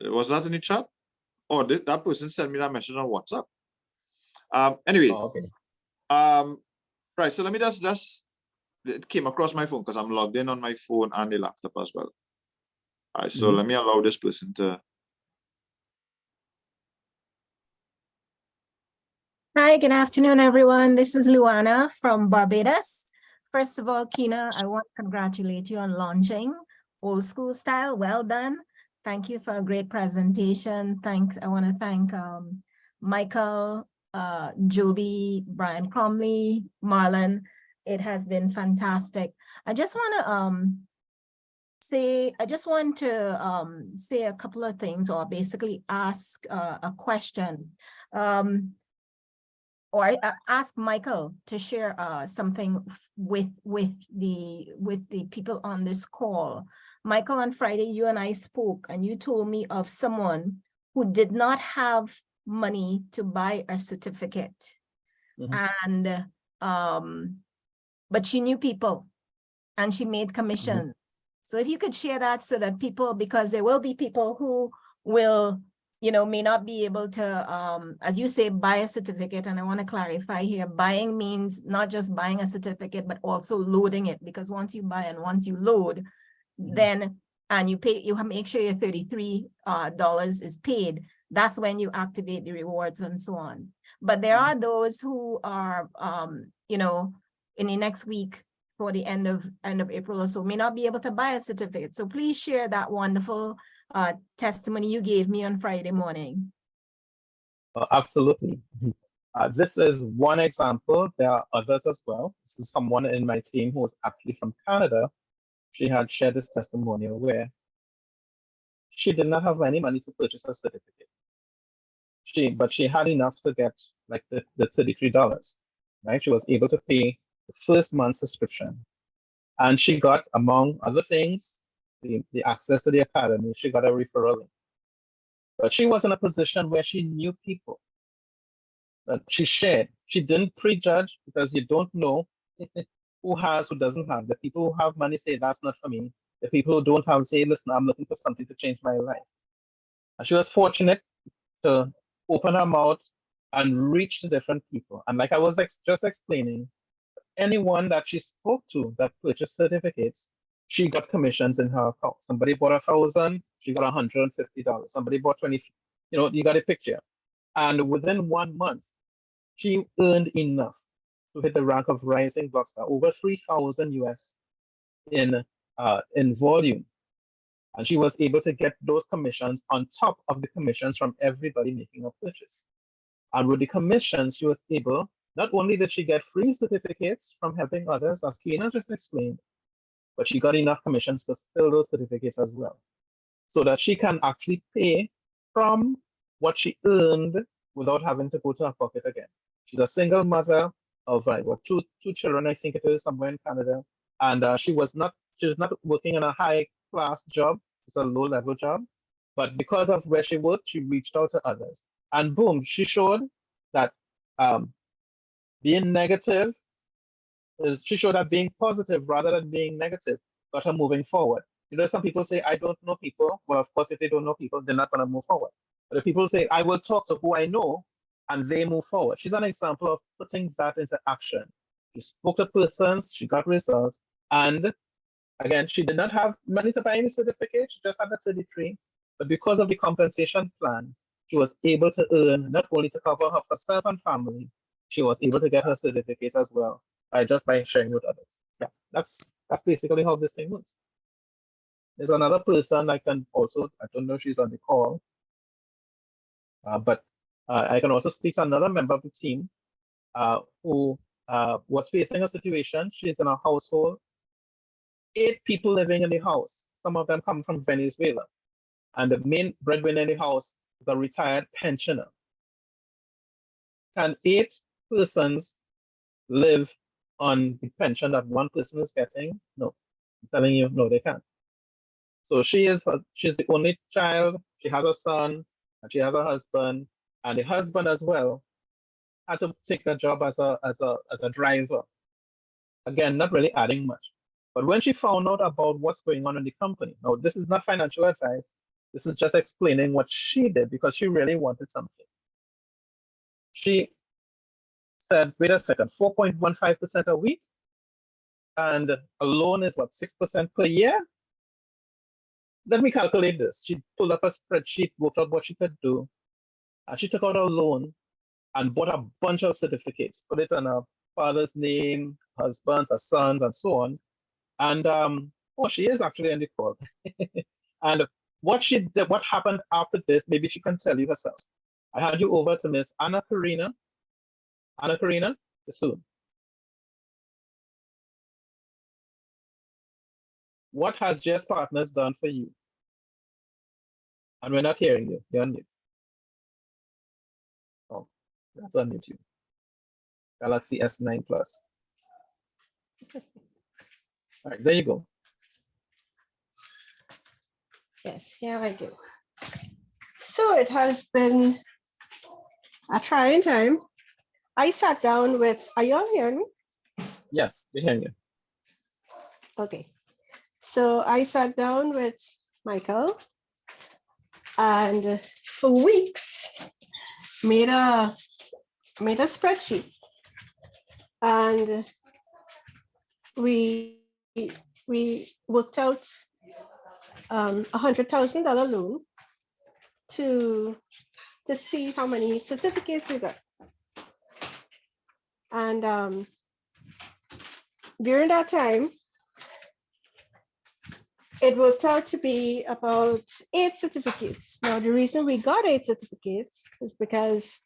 was that in the chat? Oh, that person sent me that message on WhatsApp. Anyway, Oh, okay. Right. So let me just it came across my phone because I'm logged in on my phone and the laptop as well. All right. So let me allow this person to. Hi, good afternoon, everyone. This is Luana from Barbados. First of all, Kina, I want to congratulate you on launching Old School Style. Well done. Thank you for a great presentation. I want to thank Michael, Joby, Brian Cromley, Marlon. It has been fantastic. I just want to say a couple of things, or basically ask a question. Or I ask Michael to share something with the people on this call. Michael, on Friday, you and I spoke and you told me of someone who did not have money to buy a certificate. And but she knew people and she made commissions. So if you could share that so that people, because there will be people who will, may not be able to, as you say, buy a certificate. And I want to clarify here, buying means not just buying a certificate, but also loading it, because once you buy and once you load, then, and you pay, you make sure your $33 is paid. That's when you activate the rewards and so on. But there are those who are, in the next week, for the end of April or so, may not be able to buy a certificate. So please share that wonderful testimony you gave me on Friday morning. Absolutely. This is one example. There are others as well. This is someone in my team who was actually from Canada. She had shared this testimonial where she did not have any money to purchase a certificate. But she had enough to get like the $33, right? She was able to pay the first month's subscription. And she got, among other things, the access to the academy. She got a referral link. But she was in a position where she knew people that she shared. She didn't prejudge, because you don't know who has, who doesn't have. The people who have money say, that's not for me. The people who don't have say, listen, I'm looking for something to change my life. And she was fortunate to open her mouth and reach to different people. And like I was just explaining, anyone that she spoke to that purchased certificates, she got commissions in her account. Somebody bought 1,000, she got $150. Somebody bought 20, you got a picture. And within 1 month, she earned enough to hit the rank of rising blockstar, over 3,000 US in volume. And she was able to get those commissions on top of the commissions from everybody making a purchase. And with the commissions, she was able, not only did she get free certificates from helping others, as Kina just explained, but she got enough commissions to fill those certificates as well, so that she can actually pay from what she earned without having to go to her pocket again. She's a single mother of two children, I think it is, somewhere in Canada. And she was not working in a high class job, it's a low level job. But because of where she worked, she reached out to others. And boom, she showed that being negative she showed that being positive rather than being negative got her moving forward. Some people say, I don't know people. Well, of course, if they don't know people, they're not going to move forward. But if people say, I will talk to who I know, and they move forward. She's an example of putting that into action. She spoke to persons, she got results, and again, she did not have money to buy any certificate, she just had a 33. But because of the compensation plan, she was able to earn not only to cover herself and family, she was able to get her certificate as well just by sharing with others. Yeah, that's basically how this thing works. There's another person I can also, I don't know if she's on the call, but I can also speak to another member of the team who was facing a situation. She's in a household, 8 people living in the house. Some of them come from Venezuela. And the main breadwinner in the house is a retired pensioner. Can 8 persons live on the pension that one person is getting? No, I'm telling you, no, they can't. So she's the only child. She has a son, and she has a husband, and the husband as well had to take the job as a driver. Again, not really adding much. But when she found out about what's going on in the company, now this is not financial advice. This is just explaining what she did because she really wanted something. She said, wait a second, 4.15% a week, and a loan is what, 6% per year? Let me calculate this. She pulled up a spreadsheet, worked out what she could do, and she took out a loan and bought a bunch of certificates, put it on her father's name, husband's, her son's, and so on. And she is actually on the call. And what she did, what happened after this, maybe she can tell you herself. I hand you over to Miss Anna Karina. Anna Karina, soon. What has GSPartners done for you? And we're not hearing you. You're on mute. Oh, that's unmute you. Galaxy S9 Plus. All right, there you go. Yes, here I go. So it has been a trying time. I sat down with, are you all hearing me? Yes, we're hearing you. Okay. So I sat down with Michael and for weeks made a spreadsheet, and we worked out $100,000 loan to see how many certificates we got. And during that time, it worked out to be about 8 certificates. Now, the reason we got 8 certificates is because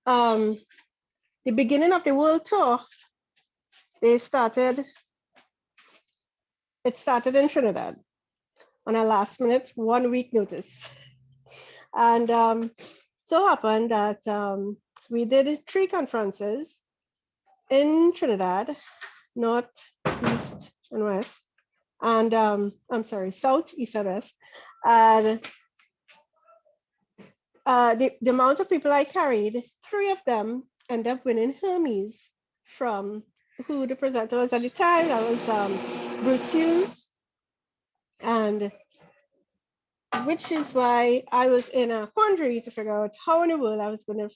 the beginning of the world tour, it started in Trinidad on a last minute 1 week notice. And so happened that we did 3 conferences in Trinidad, north, east, and west. And I'm sorry, south, east, and west. And the amount of people I carried, 3 of them ended up winning Hermes from who the presenter was at the time. That was Bruce Hughes. And which is why I was in a quandary to figure out how in the world I was going to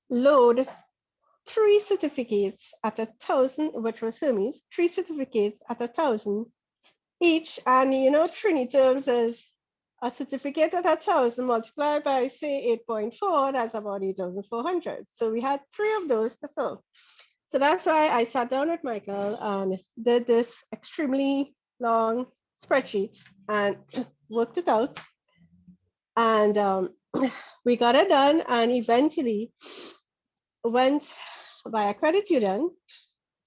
load 3 certificates at 1,000, which was Hermes, 3 certificates at 1,000 each. And you know, Trini terms is a certificate at 1,000 multiplied by say 8.4, that's about 8,400. So we had 3 of those to fill. So that's why I sat down with Michael and did this extremely long spreadsheet and worked it out. And we got it done and eventually went by a credit union,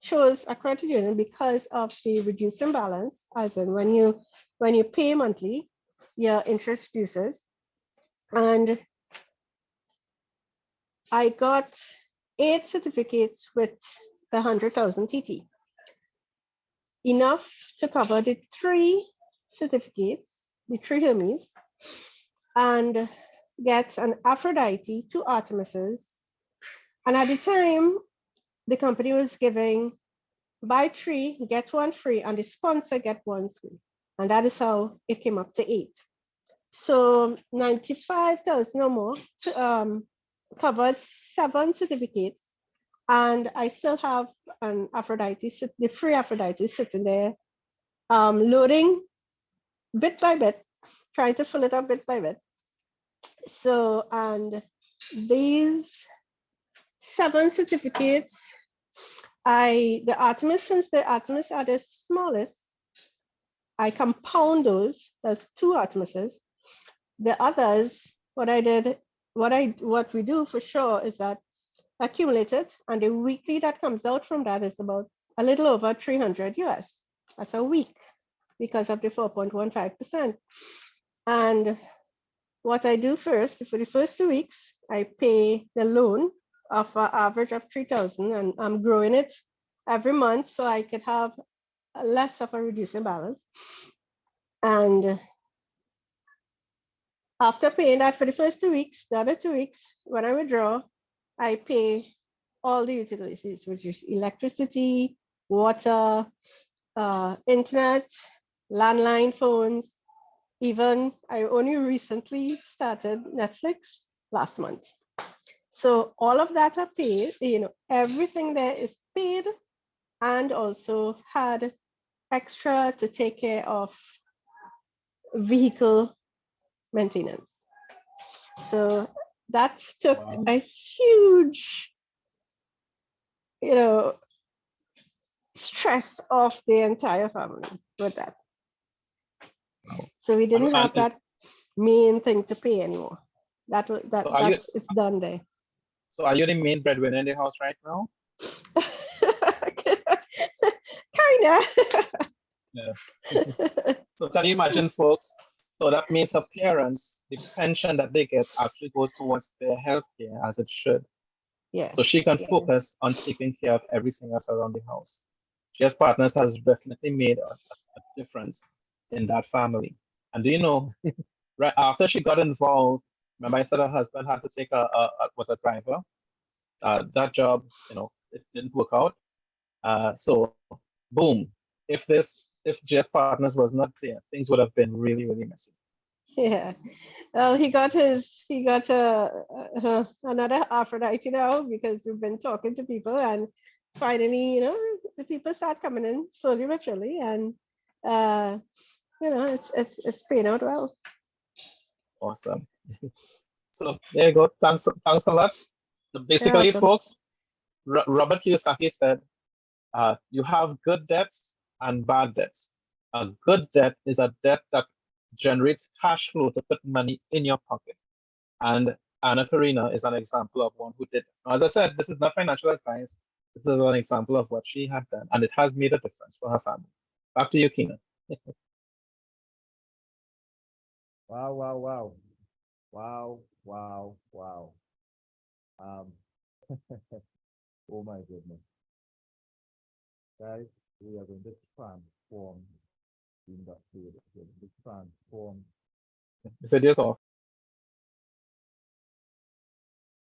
chose a credit union because of the reducing balance, as in when you pay monthly, your interest reduces. And I got 8 certificates with the 100,000 TT, enough to cover the 3 certificates, the 3 Hermes, and get an Aphrodite, 2 Artemises. And at the time, the company was giving buy 3, get 1 free, and the sponsor get 1 free. And that is how it came up to 8. So 95,000 or more to, covered 7 certificates. And I still have an Aphrodite, the free Aphrodite sitting there, loading bit by bit, trying to fill it up bit by bit. So, and these 7 certificates, the Artemis, since the Artemis are the smallest, I compound those, there's 2 Artemises. The others, what we do for sure is that accumulate it, and the weekly that comes out from that is about a little over 300 US. That's a week because of the 4.15%. And what I do first, for the first 2 weeks, I pay the loan of an average of 3,000, and I'm growing it every month so I could have less of a reducing balance. And after paying that for the first 2 weeks, the other 2 weeks, when I withdraw, I pay all the utilities, which is electricity, water, internet, landline phones. Even I only recently started Netflix last month. So all of that are paid, you know, everything there is paid, and also had extra to take care of vehicle maintenance. So that took a huge, you know, stress off the entire family with that. So we didn't have that main thing to pay anymore. It's done there. So are you the main breadwinner in the house right now? Kinda. Yeah. So can you imagine, folks? So that means her parents, the pension that they get actually goes towards their health care as it should. Yeah. So she can focus on taking care of everything else around the house. GSPartners has definitely made a difference in that family. And do you know, right after she got involved, remember I said her husband had to take was a driver. That job, you know, it didn't work out. So boom, if GSPartners was not there, things would have been really, really messy. Yeah. Well, he got another Aphrodite now, because we've been talking to people, and finally, you know, the people start coming in slowly but surely, and you know, it's paying out well. Awesome. So there you go. Thanks a lot. So basically, folks, Robert Kiyosaki said, you have good debts and bad debts. A good debt is a debt that generates cash flow to put money in your pocket. And Anna Karina is an example of one who did. As I said, this is not financial advice. This is an example of what she had done, and it has made a difference for her family. Back to you, Kina. Wow, wow, wow. Wow, wow, wow. Oh my goodness. Guys, we are going to transform the industry. We're going to transform. The video's off.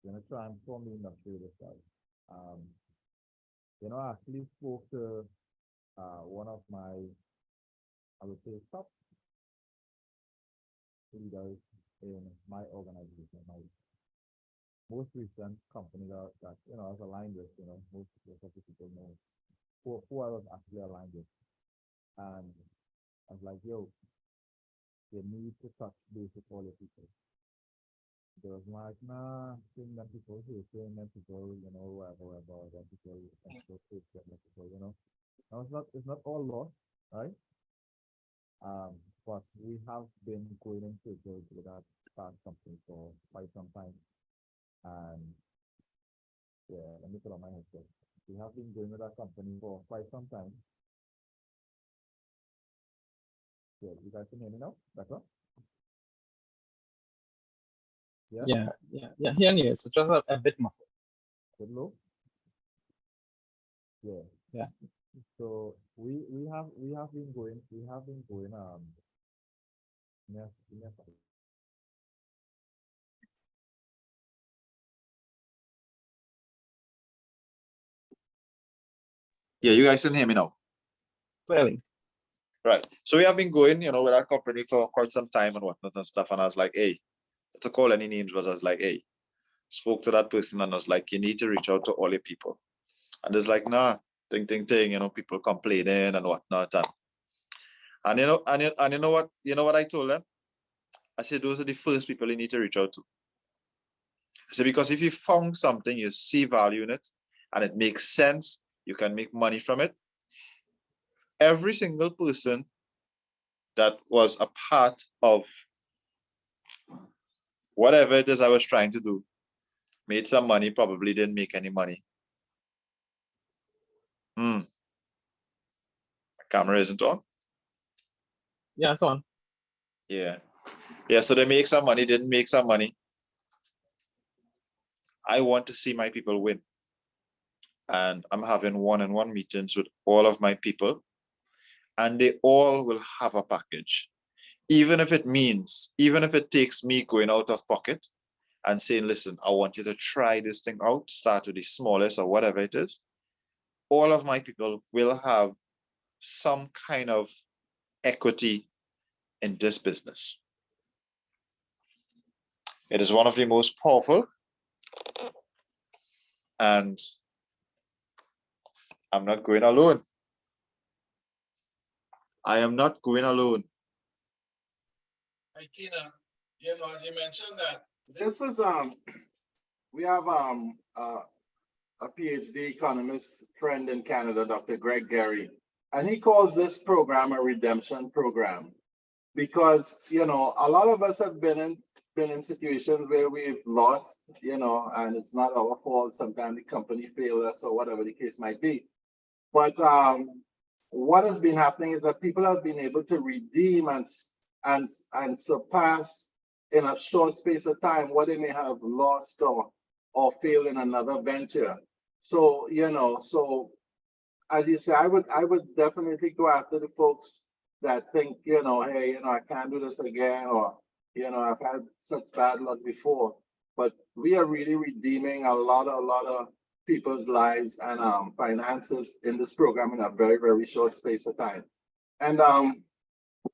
We're going to transform the industry with this, guys. You know, I actually spoke to one of my, I would say, top leaders in my organization. most recent company that you know I was aligned with, you know, most of the people know who I was actually aligned with. And I was like, yo, they need to touch base with all the people. There was like, nah, seeing them people here, seeing them people, you know, whatever, then people, and so people, you know. Now it's not all lost, right? But we have been going in circles with that start company for quite some time. And yeah, let me put on my headset. We have been going with that company for quite some time. Yeah, you guys can hear me now? Better? Yeah? Hearing you. It's just a bit muffled. Bit low? Yeah. Yeah. So we have been going yes, yes. Yeah, you guys can hear me now. Clearly. Right. So we have been going, you know, with our company for quite some time and whatnot and stuff. And I was like, hey, to call any names, but I was like, hey, spoke to that person and I was like, you need to reach out to all your people. And it's like, nah, ting, you know, people complaining and whatnot. And you know, and you know what I told them? I said, those are the first people you need to reach out to. I said, because if you found something, you see value in it, and it makes sense, you can make money from it. Every single person that was a part of whatever it is I was trying to do made some money, probably didn't make any money. The camera isn't on. Yeah, it's on. Yeah. So they make some money, didn't make some money. I want to see my people win. And I'm having one-on-one meetings with all of my people, and they all will have a package. Even if it takes me going out of pocket and saying, listen, I want you to try this thing out, start with the smallest or whatever it is. All of my people will have some kind of equity in this business. It is one of the most powerful, and I'm not going alone. I am not going alone. Hey, Kina, you know, as you mentioned that this is we have a PhD economist friend in Canada, Dr. Greg Gary, and he calls this program a redemption program because, you know, a lot of us have been in situations where we've lost, you know, and it's not our fault. Sometimes the company failed us or whatever the case might be. But what has been happening is that people have been able to redeem and surpass in a short space of time what they may have lost or failed in another venture. So, you know, so as you say, I would definitely go after the folks that think, you know, hey, you know, I can't do this again, or, you know, I've had such bad luck before. But we are really redeeming a lot of people's lives and finances in this program in a very, very short space of time. And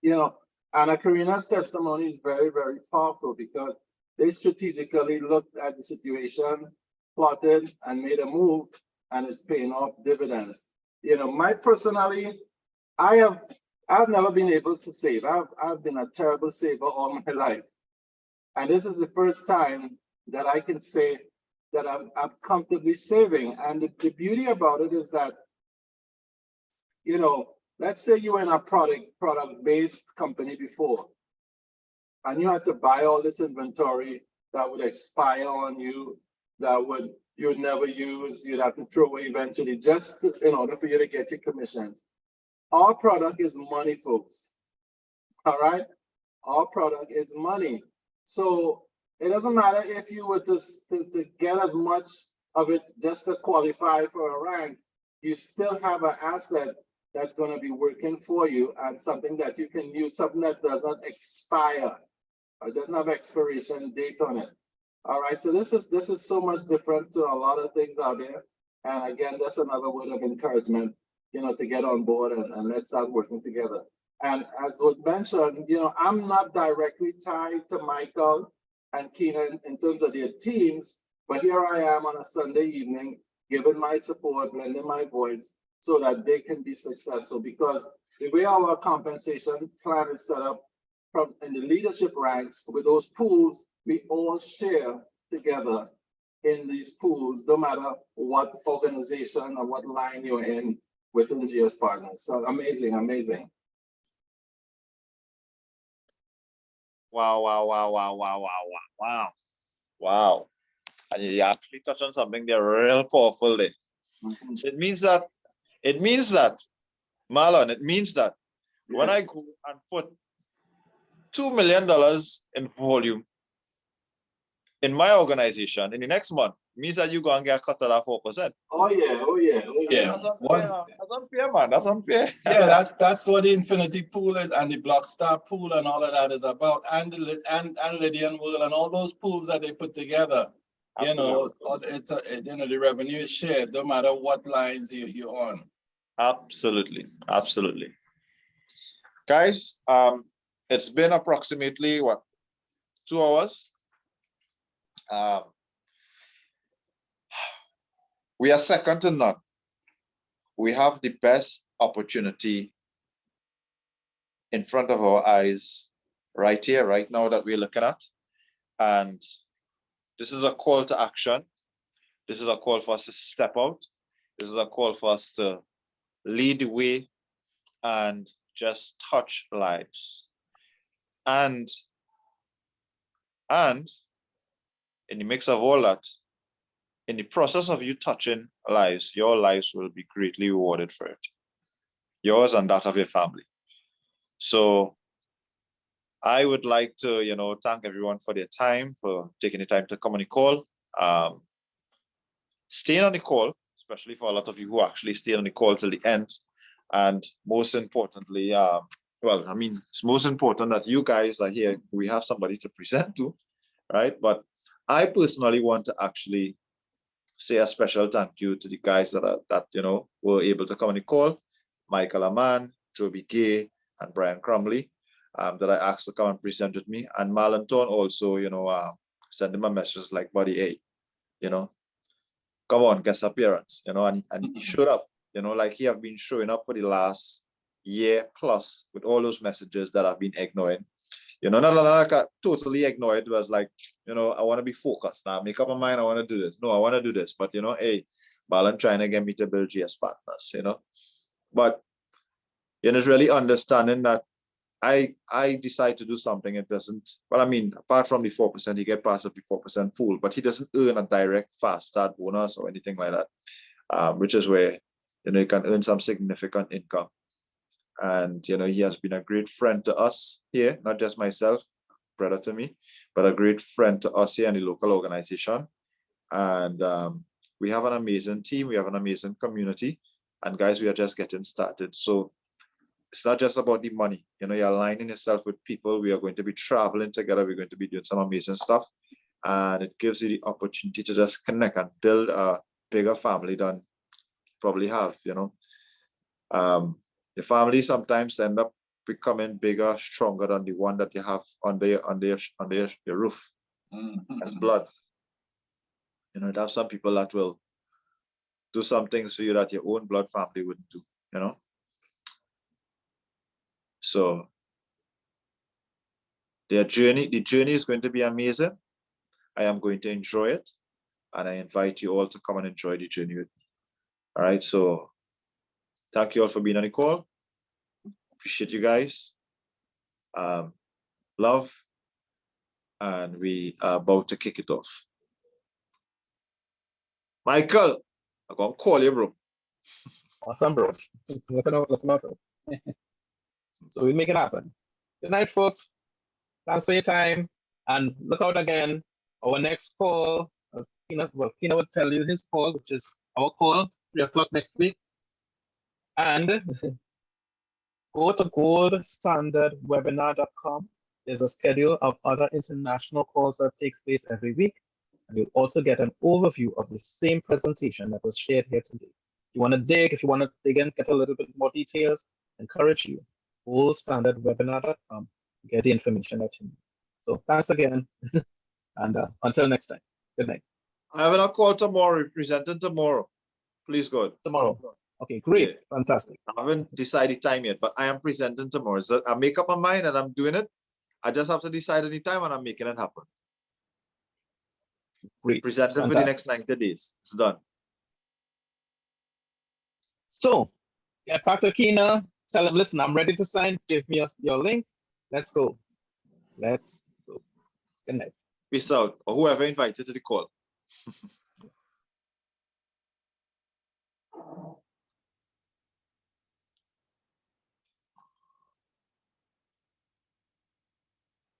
you know, Anna Karina's testimony is very, very powerful because they strategically looked at the situation, plotted, and made a move, and it's paying off dividends. You know, I've never been able to save. I've been a terrible saver all my life. And this is the first time that I can say that I'm comfortably saving. And the beauty about it is that, you know, let's say you were in a product-based company before, and you had to buy all this inventory that would expire on you, that you would never use, you'd have to throw away eventually just in order for you to get your commissions. Our product is money, folks. All right? Our product is money. So it doesn't matter if you were to get as much of it just to qualify for a rank, you still have an asset that's going to be working for you and something that you can use, something that does not expire or doesn't have expiration date on it. All right, so this is so much different to a lot of things out there. And again, that's another word of encouragement, you know, to get on board and let's start working together. And as was mentioned, you know, I'm not directly tied to Michael and Keenan in terms of their teams, But here I am on a Sunday evening, giving my support, lending my voice so that they can be successful. Because the way our compensation plan is set up from in the leadership ranks with those pools, we all share together in these pools, no matter what organization or what line you're in within GSPartners. So amazing, amazing. Wow, wow, wow, wow, wow, wow, wow, wow. And you actually touched on something there real powerful there. So it means that, Marlon, it means that when I go and put $2 million in volume in my organization in the next month, means that you go and get cut of that 4%. Oh yeah, oh yeah, oh yeah. That's unfair, that's unfair, man. That's unfair. Yeah, that's what the Infinity Pool is, and the Blockstar Pool and all of that is about, and the and Lydian World and all those pools that they put together. Absolutely. You know, it's a, you know, the revenue is shared no matter what lines you're on. Absolutely, absolutely. Guys, it's been approximately what, 2 hours? We are second to none. We have the best opportunity in front of our eyes right here, right now that we're looking at. And this is a call to action. This is a call for us to step out. This is a call for us to lead the way and just touch lives. And in the mix of all that, in the process of you touching lives, your lives will be greatly rewarded for it. Yours and that of your family. So I would like to, you know, thank everyone for their time, for taking the time to come on the call. Staying on the call, especially for a lot of you who actually stay on the call till the end. And most importantly, well, I mean, it's most important that you guys are here. We have somebody to present to, right? But I personally want to actually say a special thank you to the guys that you know were able to come on the call. Michael Aman, Joby Gay, and Brian Crumley, that I asked to come and present with me. And Marlon Thorne also, you know, send him a message like, buddy, hey, you know, come on, guest appearance, you know, and he showed up, you know, like he have been showing up for the last year plus with all those messages that I've been ignoring. You know, not like I totally ignored. It was like, you know, I want to be focused now. Make up my mind. I want to do this. No, I want to do this. But, you know, hey, Marlon trying to get me to build GSPartners, you know. But, you know, it's really understanding that I decide to do something. It doesn't, well, I mean, apart from the 4%, he get part of the 4% pool, but he doesn't earn a direct fast start bonus or anything like that, which is where, you know, you can earn some significant income. And, you know, he has been a great friend to us here, not just myself, brother to me, but a great friend to us here in the local organization. And we have an amazing team. We have an amazing community. And guys, we are just getting started. So it's not just about the money. You know, you're aligning yourself with people. We are going to be traveling together. We're going to be doing some amazing stuff. And it gives you the opportunity to just connect and build a bigger family than you probably have, you know. Your family sometimes end up becoming bigger, stronger than the one that you have under your roof. As blood. You know, you have some people that will do some things for you that your own blood family wouldn't do, you know. So the journey is going to be amazing. I am going to enjoy it. And I invite you all to come and enjoy the journey with me. All right. So thank you all for being on the call. Appreciate you guys. Love. And we are about to kick it off. Michael, I'm going to call you, bro. Awesome, bro. Looking out, bro. So we make it happen. Good night, folks. Thanks for your time. And look out again. Our next call, Kina would tell you his call, which is our call, 3 o'clock next week. And go to goldstandardwebinar.com. There's a schedule of other international calls that take place every week. And you'll also get an overview of the same presentation that was shared here today. You want to dig, if you want to dig in, get a little bit more details, encourage you. goldstandardwebinar.com to get the information that you need. So thanks again. And until next time, good night. I have a call tomorrow, presenting tomorrow. Please God. Tomorrow. Okay, great. Yeah. Fantastic. I haven't decided time yet, but I am presenting tomorrow. So I make up my mind and I'm doing it. I just have to decide any time and I'm making it happen. Great. Presenting for the next 90 days. It's done. So, get back to Kina. Tell him, listen, I'm ready to sign. Give me your link. Let's go. Let's go. Good night. Peace out. Or whoever invited to the call.